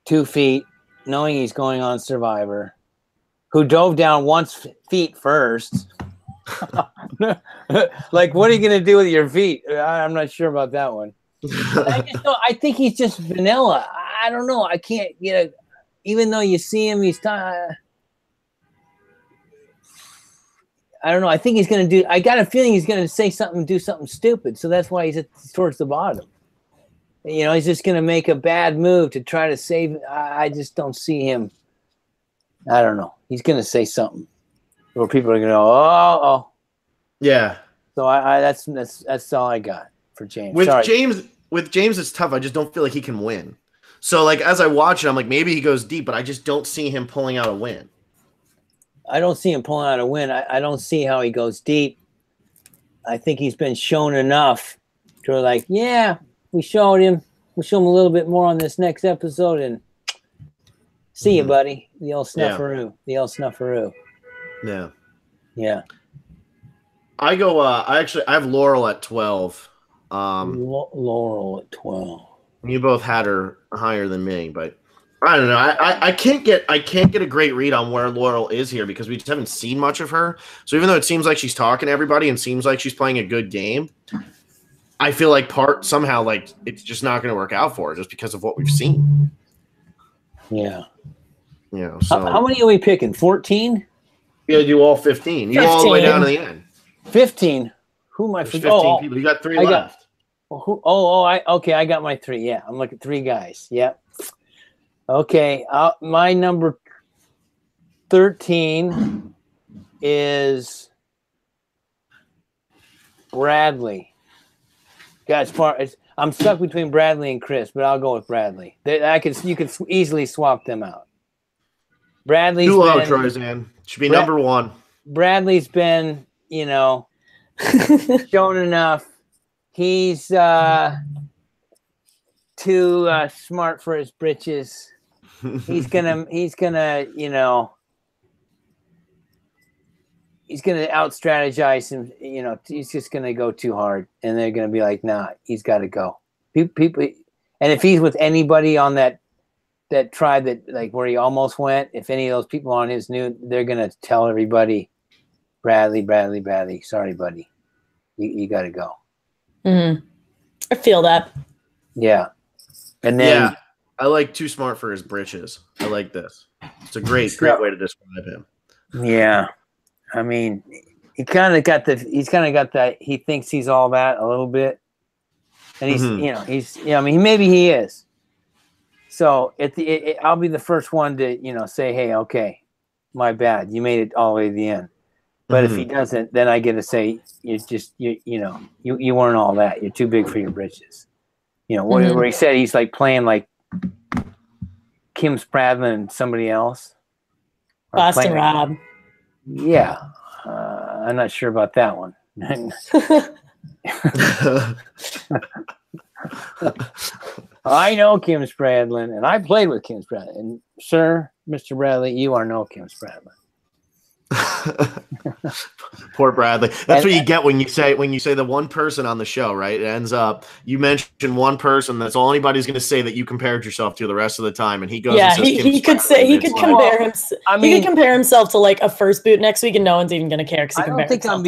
2 feet, knowing he's going on Survivor, who dove down 1 feet first. Like, what are you gonna do with your feet? I'm not sure about that one. I think he's just vanilla. I don't know. I can't get it. Even though you see him, I don't know. I think he's gonna do. I got a feeling he's gonna say something, do something stupid. So that's why he's towards the bottom. You know, he's just gonna make a bad move to try to save. I just don't see him. I don't know. He's gonna say something. Where people are gonna go, oh, yeah. So that's all I got for James. With James, it's tough. I just don't feel like he can win. So like as I watch it, I'm like maybe he goes deep, but I just don't see him pulling out a win. I don't see him pulling out a win. I don't see how he goes deep. I think he's been shown enough to like, yeah, we showed him. We'll show him a little bit more on this next episode, and see you, buddy. The old snufferoo. Yeah. The old snufferoo. Yeah. Yeah. I go I have Laurel at 12. Laurel at 12. You both had her higher than me, but I don't know. I can't get a great read on where Laurel is here because we just haven't seen much of her. So even though it seems like she's talking to everybody and seems like she's playing a good game, I feel like somehow like it's just not going to work out for her just because of what we've seen. Yeah. So how many are we picking? 14? You got to do all 15. You go all the way down to the end. 15. Who am I? There's 15 people. You got 3 left. I got my 3. Yeah, I'm looking at 3 guys. Yep. Okay, my number 13 is Bradley. I'm stuck between Bradley and Chris, but I'll go with Bradley. You could easily swap them out. Bradley's too low, Troyzan. Should be number 1. Bradley's been, shown enough. He's too smart for his britches. He's gonna out strategize him. He's just gonna go too hard, and they're gonna be like, "Nah, he's got to go." People, and if he's with anybody on that tribe that like where he almost went, if any of those people on his they're gonna tell everybody, Bradley, sorry, buddy, you got to go. Mm-hmm. I feel that. Yeah, and then I like too smart for his britches. I like this. It's a great way to describe him. Yeah, I mean, he's kind of got that. He thinks he's all that a little bit, and he's maybe he is. So I'll be the first one to say, hey, okay, my bad, you made it all the way to the end. But if he doesn't, then I get to say, you weren't all that. You're too big for your britches. Where he said he's like playing like Kim Spradlin and somebody else. Boston Rob. Yeah. I'm not sure about that one. I know Kim Spradlin, and I played with Kim Spradlin. And sir, Mr. Bradley, you are no Kim Spradlin. Poor Bradley. That's what you get when you say the one person on the show, right? It ends up you mention one person. That's all anybody's going to say that you compared yourself to the rest of the time, and he goes. Yeah, he could say he could compare himself. He could compare himself to like a first boot next week, and no one's even going to care because he compares himself.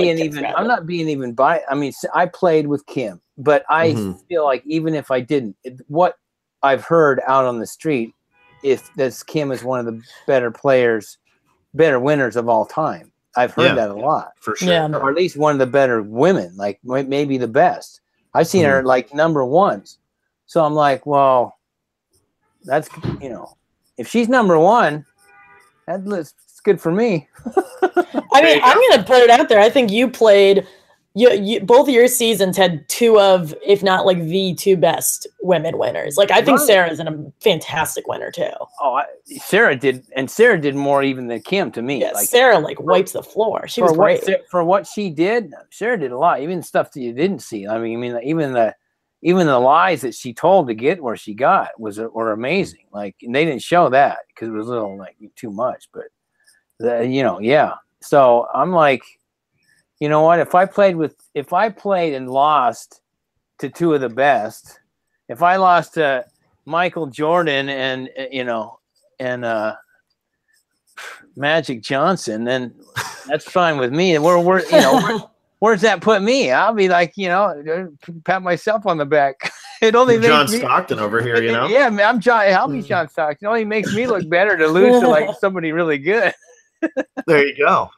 I'm not being even biased. I mean, I played with Kim, but I feel like even if I didn't, what I've heard out on the street, Kim is one of the better players. Better winners of all time. I've heard that a lot. For sure. Or at least one of the better women, like maybe the best. I've seen her like number 1s. So I'm like, well, that's, if she's number 1, that's good for me. I mean, I'm going to put it out there. I think you played, you both of your seasons had 2 of, if not like the 2 best women winners. Like I think Sarah's a fantastic winner too. Oh, Sarah did more even than Kim to me. Yeah, like Sarah wipes the floor. She was great for what she did. Sarah did a lot, even stuff that you didn't see. I mean, even the lies that she told to get where she got were amazing. Like, and they didn't show that because it was a little like too much. But So I'm like, you know what? If I played and lost to 2 of the best, if I lost to Michael Jordan and Magic Johnson, then that's fine with me. And where's that put me? I'll be like, pat myself on the back. It only makes John Stockton over here, Yeah, man, I'll be John Stockton. It only makes me look better to lose to like somebody really good. There you go.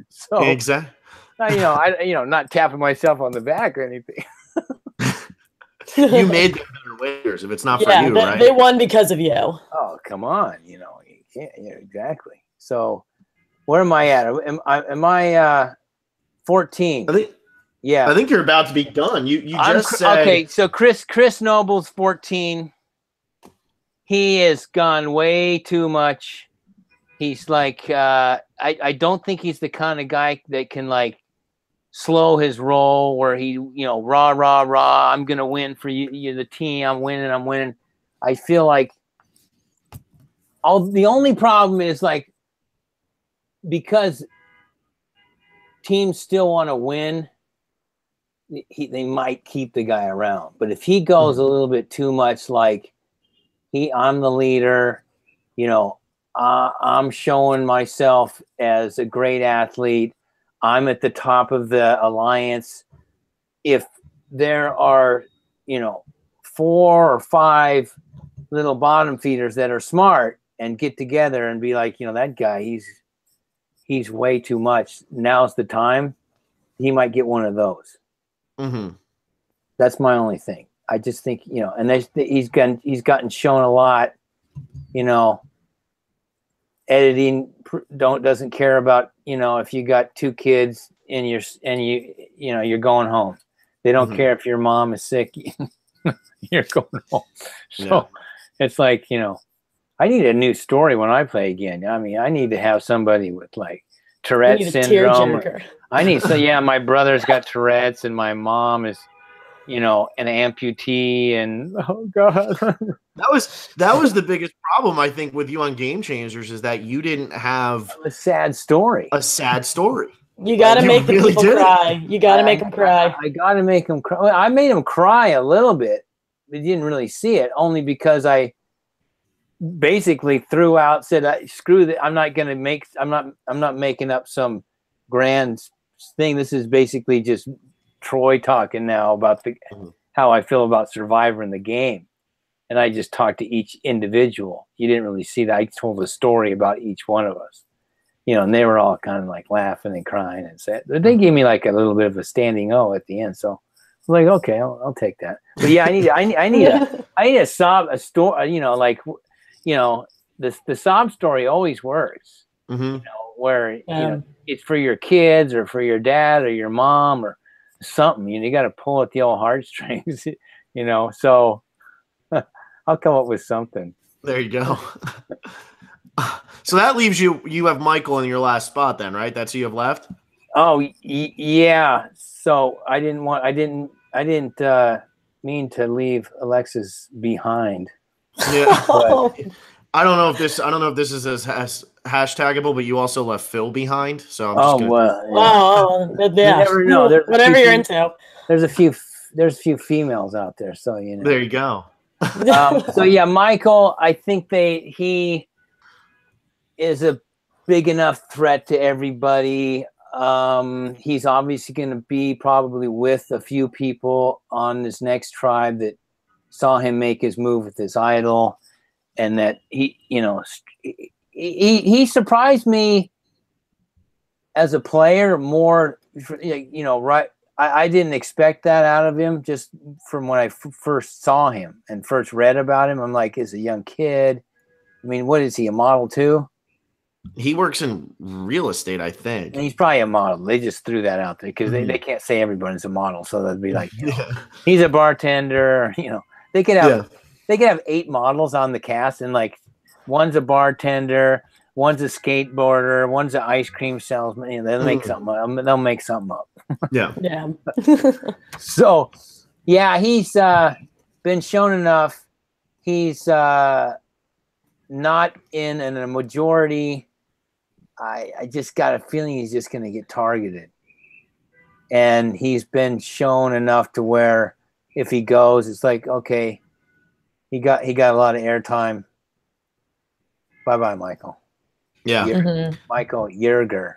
So exactly. Not tapping myself on the back or anything. You made them better winners. If it's not for you, right? They won because of you. Oh, come on. You can't. Yeah, exactly. So, where am I at? Am I 14? I think you're about to be done. You just said okay. So Chris Noble's 14. He has gone way too much. He's like I don't think he's the kind of guy that can like slow his roll where he, rah, I'm going to win for you, the team. I'm winning. I feel like the only problem is like, because teams still want to win, they might keep the guy around. But if he goes a little bit too much, like I'm the leader, I'm showing myself as a great athlete. I'm at the top of the alliance. If there are, 4 or 5 little bottom feeders that are smart and get together and be like, that guy, he's way too much. Now's the time. He might get one of those. Mm-hmm. That's my only thing. I just think, and he's gotten shown a lot, editing doesn't care about, if you got 2 kids and you're going home. They don't care if your mom is sick. You're going home. So it's like, I need a new story when I play again. I mean, I need to have somebody with like Tourette's syndrome. My brother's got Tourette's and my mom is, an amputee, and oh god. That was the biggest problem, I think, with you on Game Changers, is that you didn't have a sad story. You got to make the people cry. You got to make them cry. I got to make them cry. I made them cry a little bit. They didn't really see it, only because I basically threw out, said, "Screw that! I'm not making up some grand thing. This is basically just Troy talking now about how I feel about Survivor in the game." And I just talked to each individual. You didn't really see that. I told a story about each one of us. And they were all kind of like laughing and crying and said, they gave me like a little bit of a standing O at the end. So I'm like, okay, I'll take that. But yeah, I need a sob, a story, the sob story always works, where, it's for your kids or for your dad or your mom or something, you got to pull at the old heartstrings, so I'll come up with something. There you go. So that leaves you have Michael in your last spot then, right? That's who you have left? Oh, yeah. So I didn't mean to leave Alexis behind. Yeah. I don't know if this is as hashtagable, but you also left Phil behind. So I'm just wow. Yeah. You never know. Whatever you're into. There's a few females out there, so There you go. So yeah, Michael, I think he is a big enough threat to everybody. He's obviously going to be probably with a few people on this next tribe that saw him make his move with his idol, and that he surprised me as a player more. Right. I didn't expect that out of him just from when I first saw him and first read about him. I'm like, as a young kid, I mean, what is he, a model too? He works in real estate, I think. And he's probably a model. They just threw that out there because they can't say everybody's a model. So they'd be like, he's a bartender. They could have 8 models on the cast, and like one's a bartender, one's a skateboarder, one's an ice cream salesman. They'll make something up. They'll make something up. Yeah. Yeah. So, yeah, he's been shown enough. He's not in a majority. I just got a feeling he's just going to get targeted. And he's been shown enough to where if he goes, it's like, okay, he got a lot of airtime. Bye-bye, Michael. Yeah. Michael Yerger.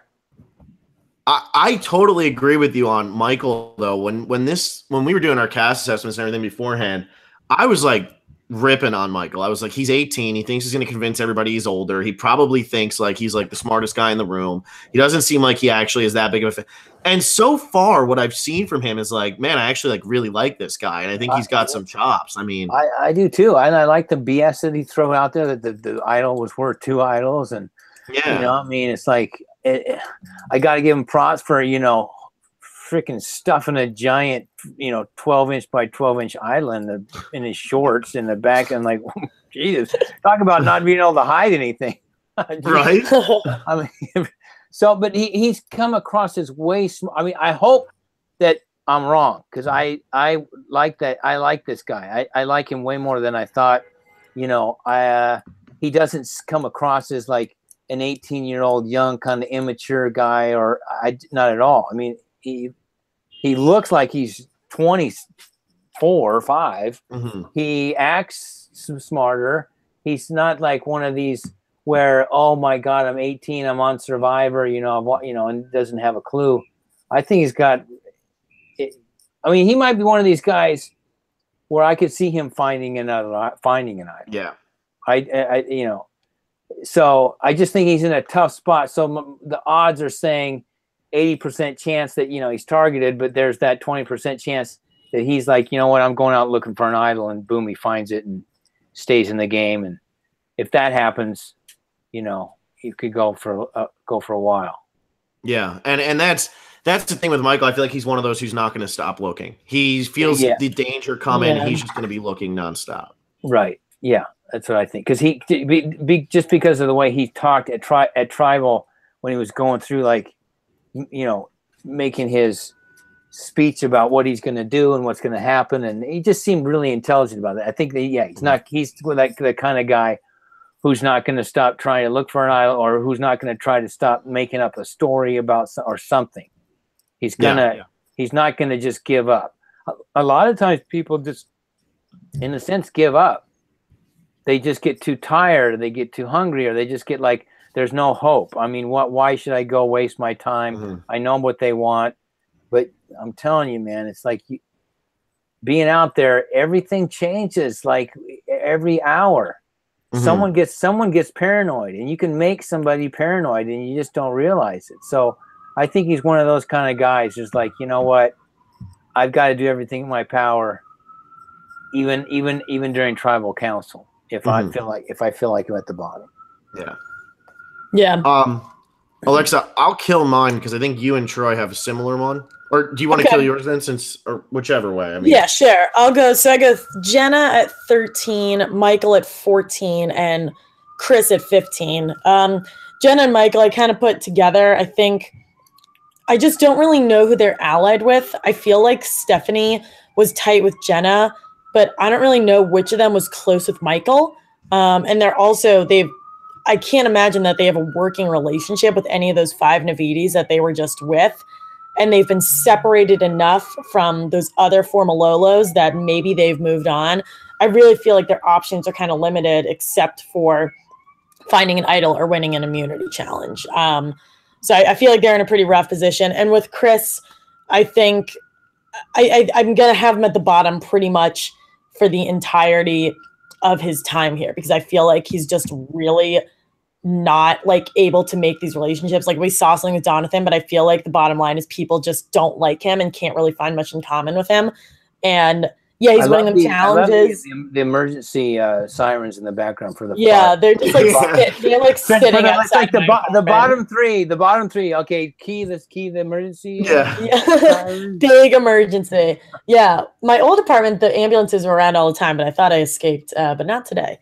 I totally agree with you on Michael, though. When we were doing our cast assessments and everything beforehand, I was like ripping on Michael. I was like, he's 18. He thinks he's going to convince everybody he's older. He probably thinks like he's like the smartest guy in the room. He doesn't seem like he actually is that big of a fan. And so far, what I've seen from him is like, man, I actually like really like this guy. And I think he's got some chops. I mean, I do too. And I like the BS that he threw out there that the idol was worth 2 idols. And, I mean, it's like, I got to give him props for, freaking stuffing a giant, 12-inch by 12-inch island in his shorts in the back. And like, Jesus, talk about not being able to hide anything. Right. I mean, so, but he's come across as way smart. I mean, I hope that I'm wrong, because I like that. I like this guy. I like him way more than I thought. He doesn't come across as like an 18-year-old young kind of immature guy, or not at all. I mean, He looks like he's 24 or 5. He acts smarter. He's not like one of these where, oh my God, I'm 18, I'm on Survivor, and doesn't have a clue. I think he's got. I mean, he might be one of these guys where I could see him finding an idol. Yeah. So I just think he's in a tough spot. So the odds are saying 80% chance that, he's targeted, but there's that 20% chance that he's like, you know what, I'm going out looking for an idol, and boom, he finds it and stays in the game. And if that happens, he could go for a while. Yeah. And that's the thing with Michael. I feel like he's one of those who's not going to stop looking. He feels the danger coming. Yeah. He's just going to be looking nonstop. Right. Yeah. That's what I think. Because just because of the way he talked at Tribal when he was going through, like, making his speech about what he's going to do and what's going to happen, and he just seemed really intelligent about it. I think that he's like the kind of guy who's not going to stop trying to look for an idol, or who's not going to try to stop making up a story about or something. He's not going to just give up. A lot of times people just, in a sense, give up. They just get too tired, or they get too hungry, or they just get like, there's no hope. I mean, why should I go waste my time? I know what they want, but I'm telling you, man, it's like being out there, everything changes like every hour. Someone gets paranoid, and you can make somebody paranoid, and you just don't realize it. So I think he's one of those kind of guys, just like, you know what, I've got to do everything in my power, even during tribal council, if I feel like I'm at the bottom. Yeah. Yeah. Alexa, I'll kill mine because I think you and Troy have a similar one. Or do you want to kill yours then, or whichever way? I mean, yeah, sure. I'll go. So I go Jenna at 13, Michael at 14, and Chris at 15. Jenna and Michael, I kind of put together. I think I just don't really know who they're allied with. I feel like Stephanie was tight with Jenna, but I don't really know which of them was close with Michael. And I can't imagine that they have a working relationship with any of those 5 Navidis that they were just with. And they've been separated enough from those other 4 Malolos that maybe they've moved on. I really feel like their options are kind of limited, except for finding an idol or winning an immunity challenge. So I feel like they're in a pretty rough position. And with Chris, I think I'm going to have him at the bottom pretty much for the entirety of his time here, because I feel like he's just really not like able to make these relationships. Like, we saw something with Jonathan, but I feel like the bottom line is people just don't like him and can't really find much in common with him. And yeah, he's winning them challenges. The emergency sirens in the background for the they're just like sitting outside. It's like the bottom three. The bottom 3. Okay, the emergency. Big emergency. Yeah, my old apartment, the ambulances were around all the time, but I thought I escaped, but not today.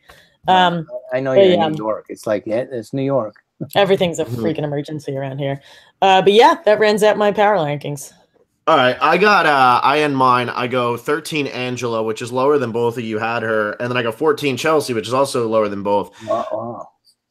I know you're in New York. It's like it's New York. Everything's a freaking emergency around here. But yeah, that rounds out my power rankings. All right, I end mine. I go 13 Angela, which is lower than both of you had her, and then I go 14 Chelsea, which is also lower than both.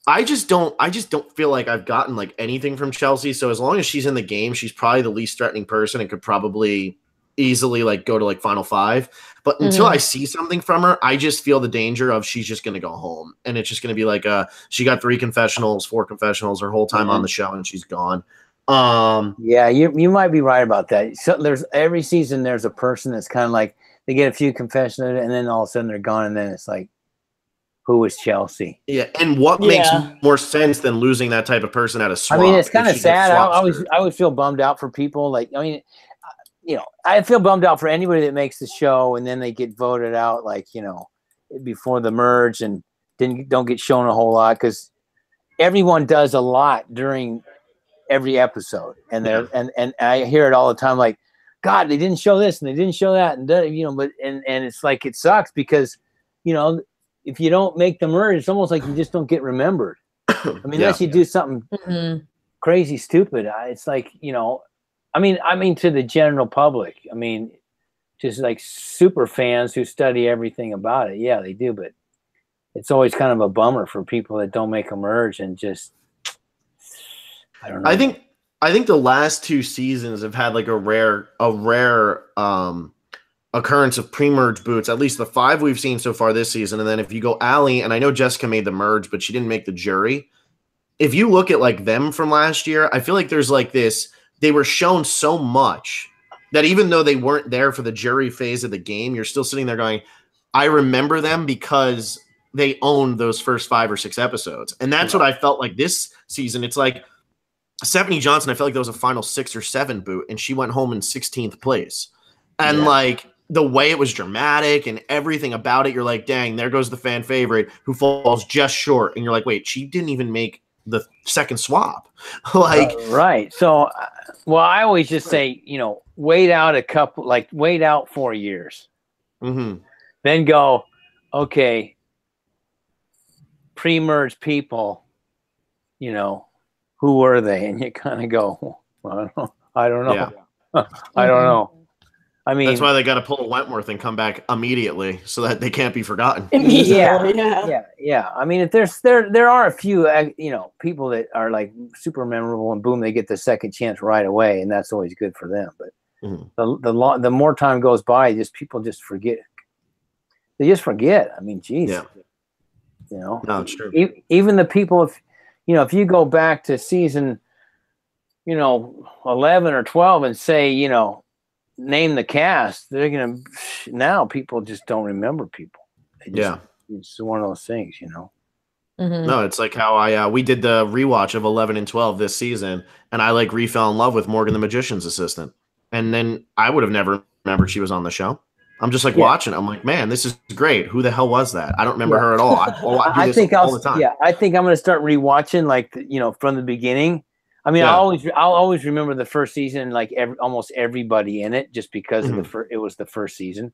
I just don't feel like I've gotten like anything from Chelsea. So as long as she's in the game, she's probably the least threatening person and could probably easily like go to like final 5. But until I see something from her, I just feel the danger of she's just going to go home, and it's just going to be like she got 3 confessionals, 4 confessionals her whole time on the show, and she's gone. Yeah, you might be right about that. So there's every season there's a person that's kind of like they get a few confessions and then all of a sudden they're gone, and then it's like, who is Chelsea? Yeah, and what makes more sense than losing that type of person at a swap? I mean, it's kind of sad. I always feel bummed out for people. Like, I mean, I feel bummed out for anybody that makes the show and then they get voted out, like, before the merge and don't get shown a whole lot, because everyone does a lot during every episode, and and I hear it all the time, like, God, they didn't show this and they didn't show that, and but it's like, it sucks because if you don't make the merge, it's almost like you just don't get remembered. I mean, unless you do something crazy stupid, it's like, I mean to the general public, I mean, just like super fans who study everything about it, yeah, they do, but it's always kind of a bummer for people that don't make a merge and just, I don't know. I think I think the last 2 seasons have had like a rare occurrence of pre-merge boots, at least the 5 we've seen so far this season. And then if you go Allie, and I know Jessica made the merge, but she didn't make the jury. If you look at like them from last year, I feel like there's like this, they were shown so much that even though they weren't there for the jury phase of the game, you're still sitting there going, I remember them because they owned those first 5 or 6 episodes. And that's what I felt like this season. It's like Stephanie Johnson, I felt like there was a final 6 or 7 boot, and she went home in 16th place. And like the way it was dramatic and everything about it, you're like, dang, there goes the fan favorite who falls just short. And you're like, wait, she didn't even make the second swap. Like, right. So, well, I always just say, you know, wait out 4 years. Mm-hmm. Then go, okay, pre-merge people, you know, who were they? And you kind of go, well, I don't know. Yeah. I don't know. I mean, that's why they got to pull a Wentworth and come back immediately so that they can't be forgotten. Yeah. I mean, if there are a few, you know, people that are like super memorable, and boom, they get the second chance right away, and that's always good for them. But the more time goes by, people just forget. They just forget. I mean, geez, you know. No, it's true. Even the people, if you go back to season, 11 or 12 and say, name the cast, they're gonna, now people just don't remember people. It's one of those things, Mm-hmm. No, it's like how we did the rewatch of 11 and 12 this season, and I fell in love with Morgan the Magician's assistant, and then I would have never remembered she was on the show. I'm just watching. I'm like, man, this is great. Who the hell was that? I don't remember her at all. I think all the time. Yeah, I think I'm gonna start rewatching from the beginning. I mean, I'll always remember the first season, like almost everybody in it, just because of it was the first season.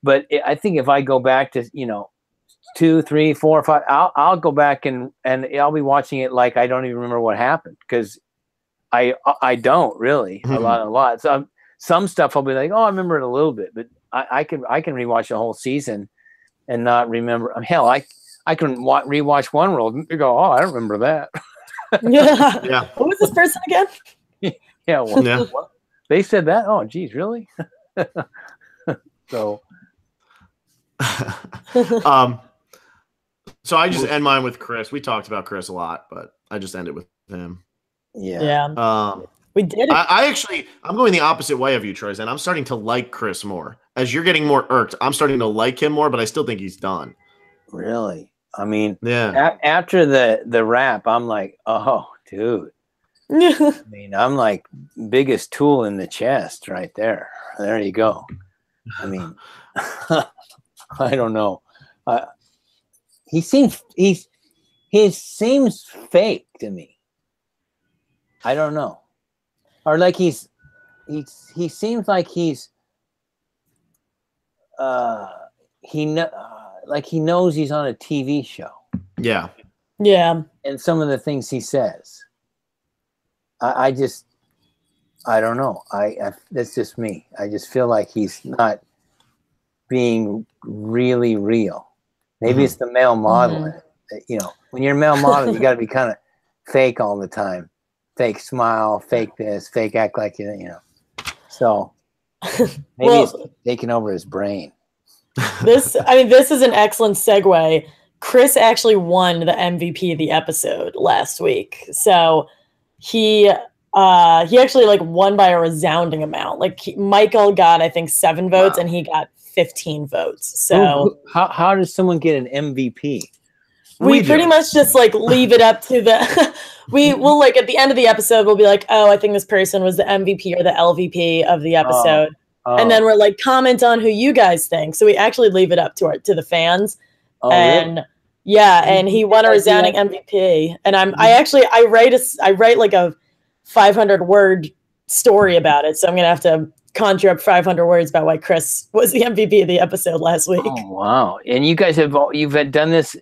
But I think if I go back to 2, 3, 4, 5, I'll go back and I'll be watching it like I don't even remember what happened, because I don't really a lot. So some stuff I'll be like, oh, I remember it a little bit, but I can rewatch the whole season and not remember. Hell, I can rewatch One World and go, oh, I don't remember that. Yeah. What was this person again? They said that. Oh, geez, really? So, so I just end mine with Chris. We talked about Chris a lot, but I just end it with him. Yeah. We did it. I'm going the opposite way of you, Troyzan. I'm starting to like Chris more. As you're getting more irked, I'm starting to like him more, but I still think he's done. Really? I mean, after the rap, I'm like, oh, dude. I mean, I'm like biggest tool in the chest right there. There you go. I mean, I don't know. He seems fake to me. I don't know. Or like he seems like he knows he's on a TV show. Yeah. Yeah. And some of the things he says, I don't know. That's just me. I just feel like he's not being really real. Maybe it's the male model. When you're a male model, you got to be kind of fake all the time. Fake smile, fake this, fake act like So maybe it's taking over his brain. This is an excellent segue. Chris actually won the MVP of the episode last week. So he actually won by a resounding amount. Michael got, I think, 7 votes and he got 15 votes. So how does someone get an MVP? We pretty much just leave it up to the we'll at the end of the episode we'll be like, oh, I think this person was the MVP or the LVP of the episode. And then we're comment on who you guys think. So we actually leave it up to the fans. And really? And he won a resounding MVP. And I write a 500-word story about it. So I'm gonna have to conjure up 500 words about why Chris was the MVP of the episode last week. Oh wow! And you guys you've done this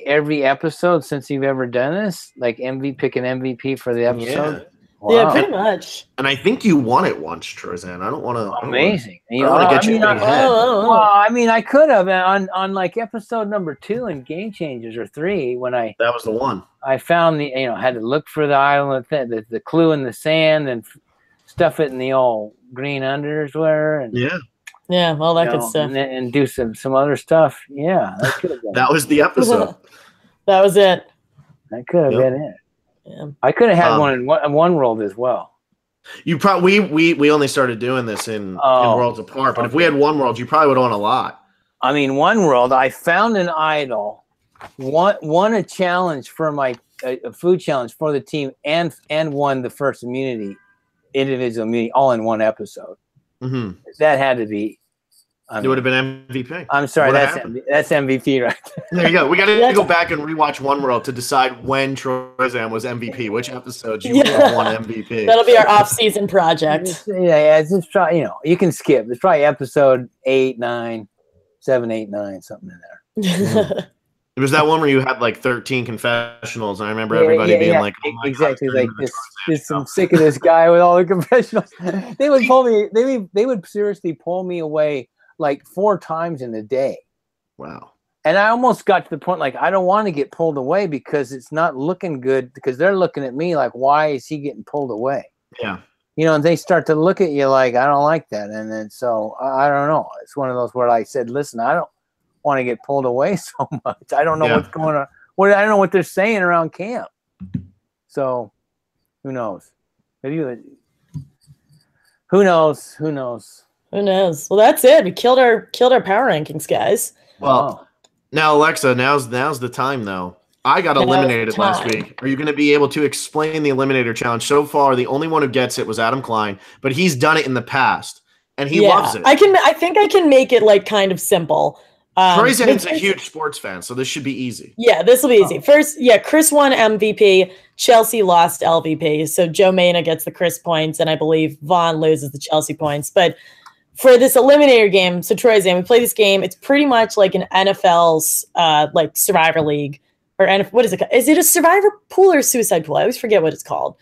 every episode since you've ever done this, pick an MVP for the episode. Wow. Yeah, pretty much. And I think you won it once, Troyzan. I don't want to. Amazing. I don't want to get you in the head. Well, I mean, I could have on like episode number 2 in Game Changers or 3 when that was the one. I found had to look for the island, the clue in the sand, and stuff it in the old green underwear, and yeah, all that good stuff, and do some other stuff. Yeah, that could have been. That was the episode. That was it. That could have been it. Yeah. I could have had one in one world as well. You probably we only started doing this in worlds apart, but if we had one world, you probably would have won a lot. I mean, one world, I found an idol, won a challenge for a food challenge for the team, and won the first individual immunity, all in one episode. Mm-hmm. That had to be. It would have been MVP. I'm sorry, that's MVP right there. You go. We got to go back and rewatch One World to decide when Troyzan was MVP, which episodes you won MVP. That'll be our off-season project. It's you can skip. It's probably episode 8, 9, 7, 8, 9, something in there. It was that one where you had like 13 confessionals, and I remember everybody being like, "Oh my exactly, God, like this. I'm sick of this guy with all the confessionals." They would pull me. They would seriously pull me away like 4 times in a day. Wow. And I almost got to the point like I don't want to get pulled away because it's not looking good, because they're looking at me like, why is he getting pulled away? Yeah. And they start to look at you like, I don't like that. And then so I don't know. It's one of those where I said, listen, I don't want to get pulled away so much. I don't know what's going on. I don't know what they're saying around camp. So who knows? Who knows? Who knows? Who knows? Well, that's it. We killed our power rankings, guys. Well, now Alexa, now's the time though. I got eliminated last week. Are you going to be able to explain the Eliminator Challenge? So far, the only one who gets it was Adam Klein, but he's done it in the past and he loves it. I think I can make it like kind of simple. Troyzan's a huge sports fan, so this should be easy. Yeah, this will be easy. First, Chris won MVP. Chelsea lost LVP. So Joe Maina gets the Chris points, and I believe Vaughn loses the Chelsea points. But for this eliminator game, so Troyzan, we play this game. It's pretty much like an NFL's like Survivor League, or what is it? Is it a Survivor Pool or Suicide Pool? I always forget what it's called.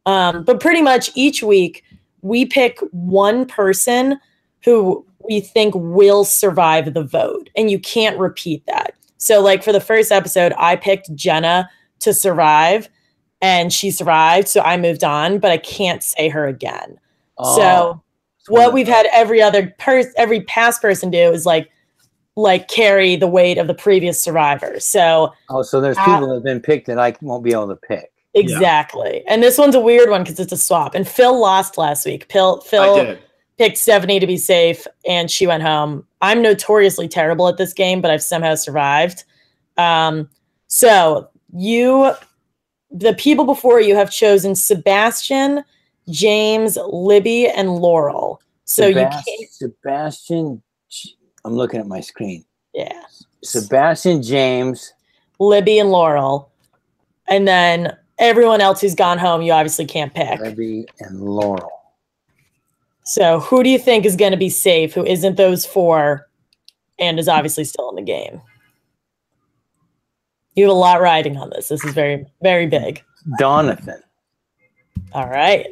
But pretty much each week we pick one person who we think will survive the vote, and you can't repeat that. So like for the first episode, I picked Jenna to survive, and she survived, so I moved on, but I can't say her again. So what we've had every past person do is like carry the weight of the previous survivor. So so there's people that have been picked that I won't be able to pick. Exactly. And this one's a weird one because it's a swap. And Phil lost last week. Phil picked Stephanie to be safe, and she went home. I'm notoriously terrible at this game, but I've somehow survived. So the people before you have chosen Sebastian, James, Libby, and Laurel. So you can't. Sebastian, I'm looking at my screen. Yeah. Sebastian, James, Libby, and Laurel. And then everyone else who's gone home, you obviously can't pick. Libby and Laurel. So who do you think is going to be safe, who isn't those 4 and is obviously still in the game? You have a lot riding on this. This is very, very big. Donathan. All right.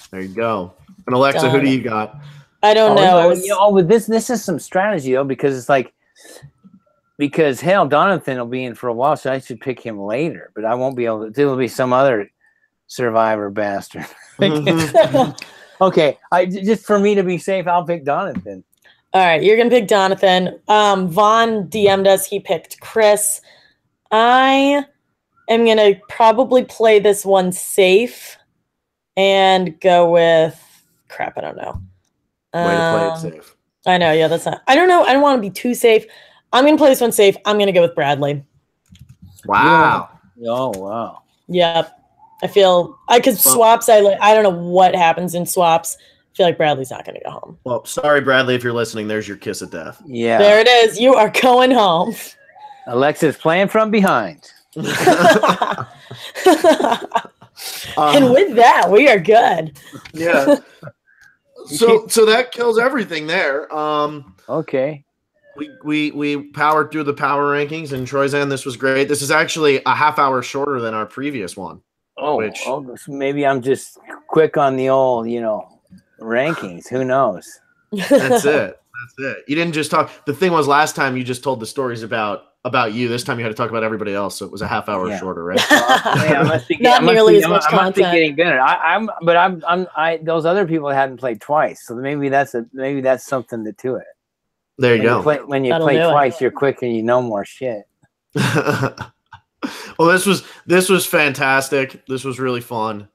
There you go. And Alexa, who do you got? I don't know. But this is some strategy though, because it's like, hell, Donathan will be in for a while, so I should pick him later. But I won't be able to. There'll be some other survivor bastard. Okay, just for me to be safe, I'll pick Donathan. All right, you're gonna pick Donathan. Vaughn DM'd us. He picked Chris. I am gonna probably play this one safe and go with crap. I don't know. Way to play it safe. I know. Yeah, that's not. I don't know. I don't want to be too safe. I'm gonna play this one safe. I'm gonna go with Bradley. Wow. Yeah. Oh wow. Yep. I feel because swaps. I don't know what happens in swaps. I feel like Bradley's not going to go home. Well, sorry, Bradley, if you're listening. There's your kiss of death. Yeah, there it is. You are going home. Alexa's playing from behind. And with that, we are good. Yeah. So that kills everything there. Okay. We powered through the power rankings, and Troyzan, this was great. This is actually a half hour shorter than our previous one. So maybe I'm just quick on the old, rankings. Who knows? That's it. That's it. You didn't just talk. The thing was, last time you just told the stories about you. This time you had to talk about everybody else, so it was a half hour shorter, right? I must be getting better. Those other people hadn't played twice, so maybe that's something to it. There you go. When you play twice, you're quick and you know more shit. Well, this was fantastic. This was really fun.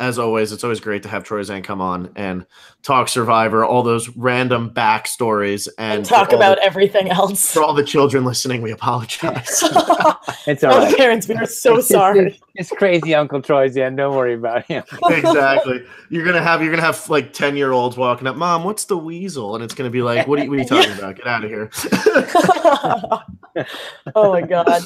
As always, it's always great to have Troyzan come on and talk Survivor, all those random backstories, and talk about everything else. For all the children listening, we apologize. It's all right. Parents, we are so sorry. It's crazy, Uncle Troyzan. Don't worry about him. Exactly. You're gonna have like 10-year-olds walking up, Mom, what's the weasel? And it's gonna be like, what are you talking about? Get out of here. Oh my God.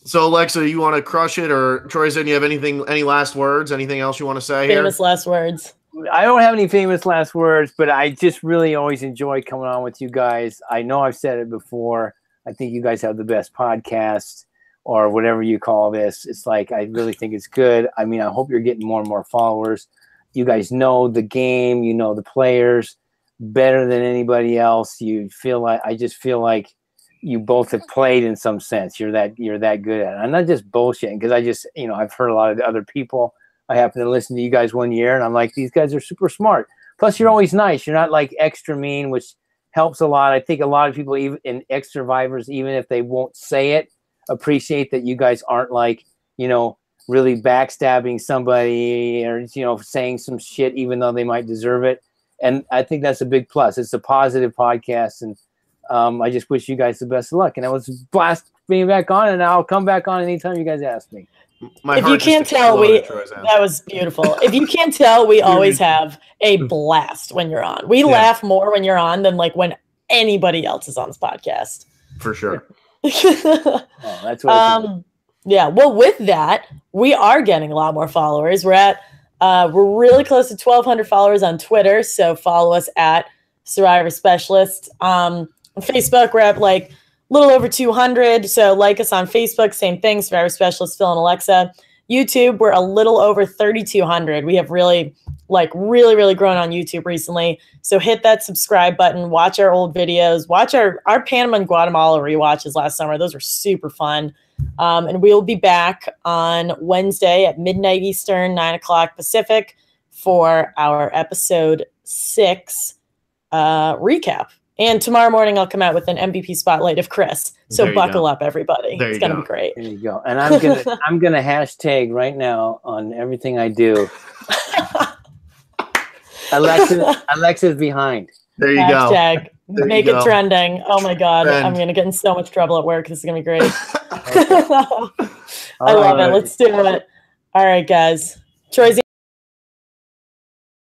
So, Alexa, you want to crush it, or Troyzan, you have any last words? Anything else you want to say here? Famous last words. I don't have any famous last words, but I just really always enjoy coming on with you guys. I know I've said it before. I think you guys have the best podcast, or whatever you call this. It's like, I really think it's good. I mean, I hope you're getting more and more followers. You guys know the game, you know the players better than anybody else. I just feel like you both have played in some sense. You're that good at it. I'm not just bullshitting, because I just, I've heard a lot of other people. I happened to listen to you guys one year, and I'm like, these guys are super smart. Plus, you're always nice. You're not like extra mean, which helps a lot. I think a lot of people, even in ex-survivors, even if they won't say it, appreciate that you guys aren't like, really backstabbing somebody, or, saying some shit even though they might deserve it. And I think that's a big plus. It's a positive podcast, and I just wish you guys the best of luck. And it was a blast being back on, and I'll come back on anytime you guys ask me. If you can't tell, that was beautiful. If you can't tell, we always have a blast when you're on. We laugh more when you're on than like when anybody else is on this podcast. For sure. That's what yeah. Well, with that, we are getting a lot more followers. We're really close to 1,200 followers on Twitter. So follow us at Survivor Specialist. On Facebook, we're at like a little over 200. So like us on Facebook, same thing, Survivor Specialist, Phil and Alexa. YouTube, we're a little over 3,200. We have really grown on YouTube recently. So hit that subscribe button, watch our old videos, watch our Panama and Guatemala rewatches last summer. Those were super fun. And we'll be back on Wednesday at midnight Eastern, 9 o'clock Pacific for our episode 6 recap. And tomorrow morning, I'll come out with an MVP spotlight of Chris. So buckle up, everybody. It's going to be great. There you go. And I'm gonna hashtag right now on everything I do. Alexa's behind. There you hashtag, go. Make it trending. Oh my God. I'm going to get in so much trouble at work. This is going to be great. I love it. Let's do it. All right, guys. Troyzan.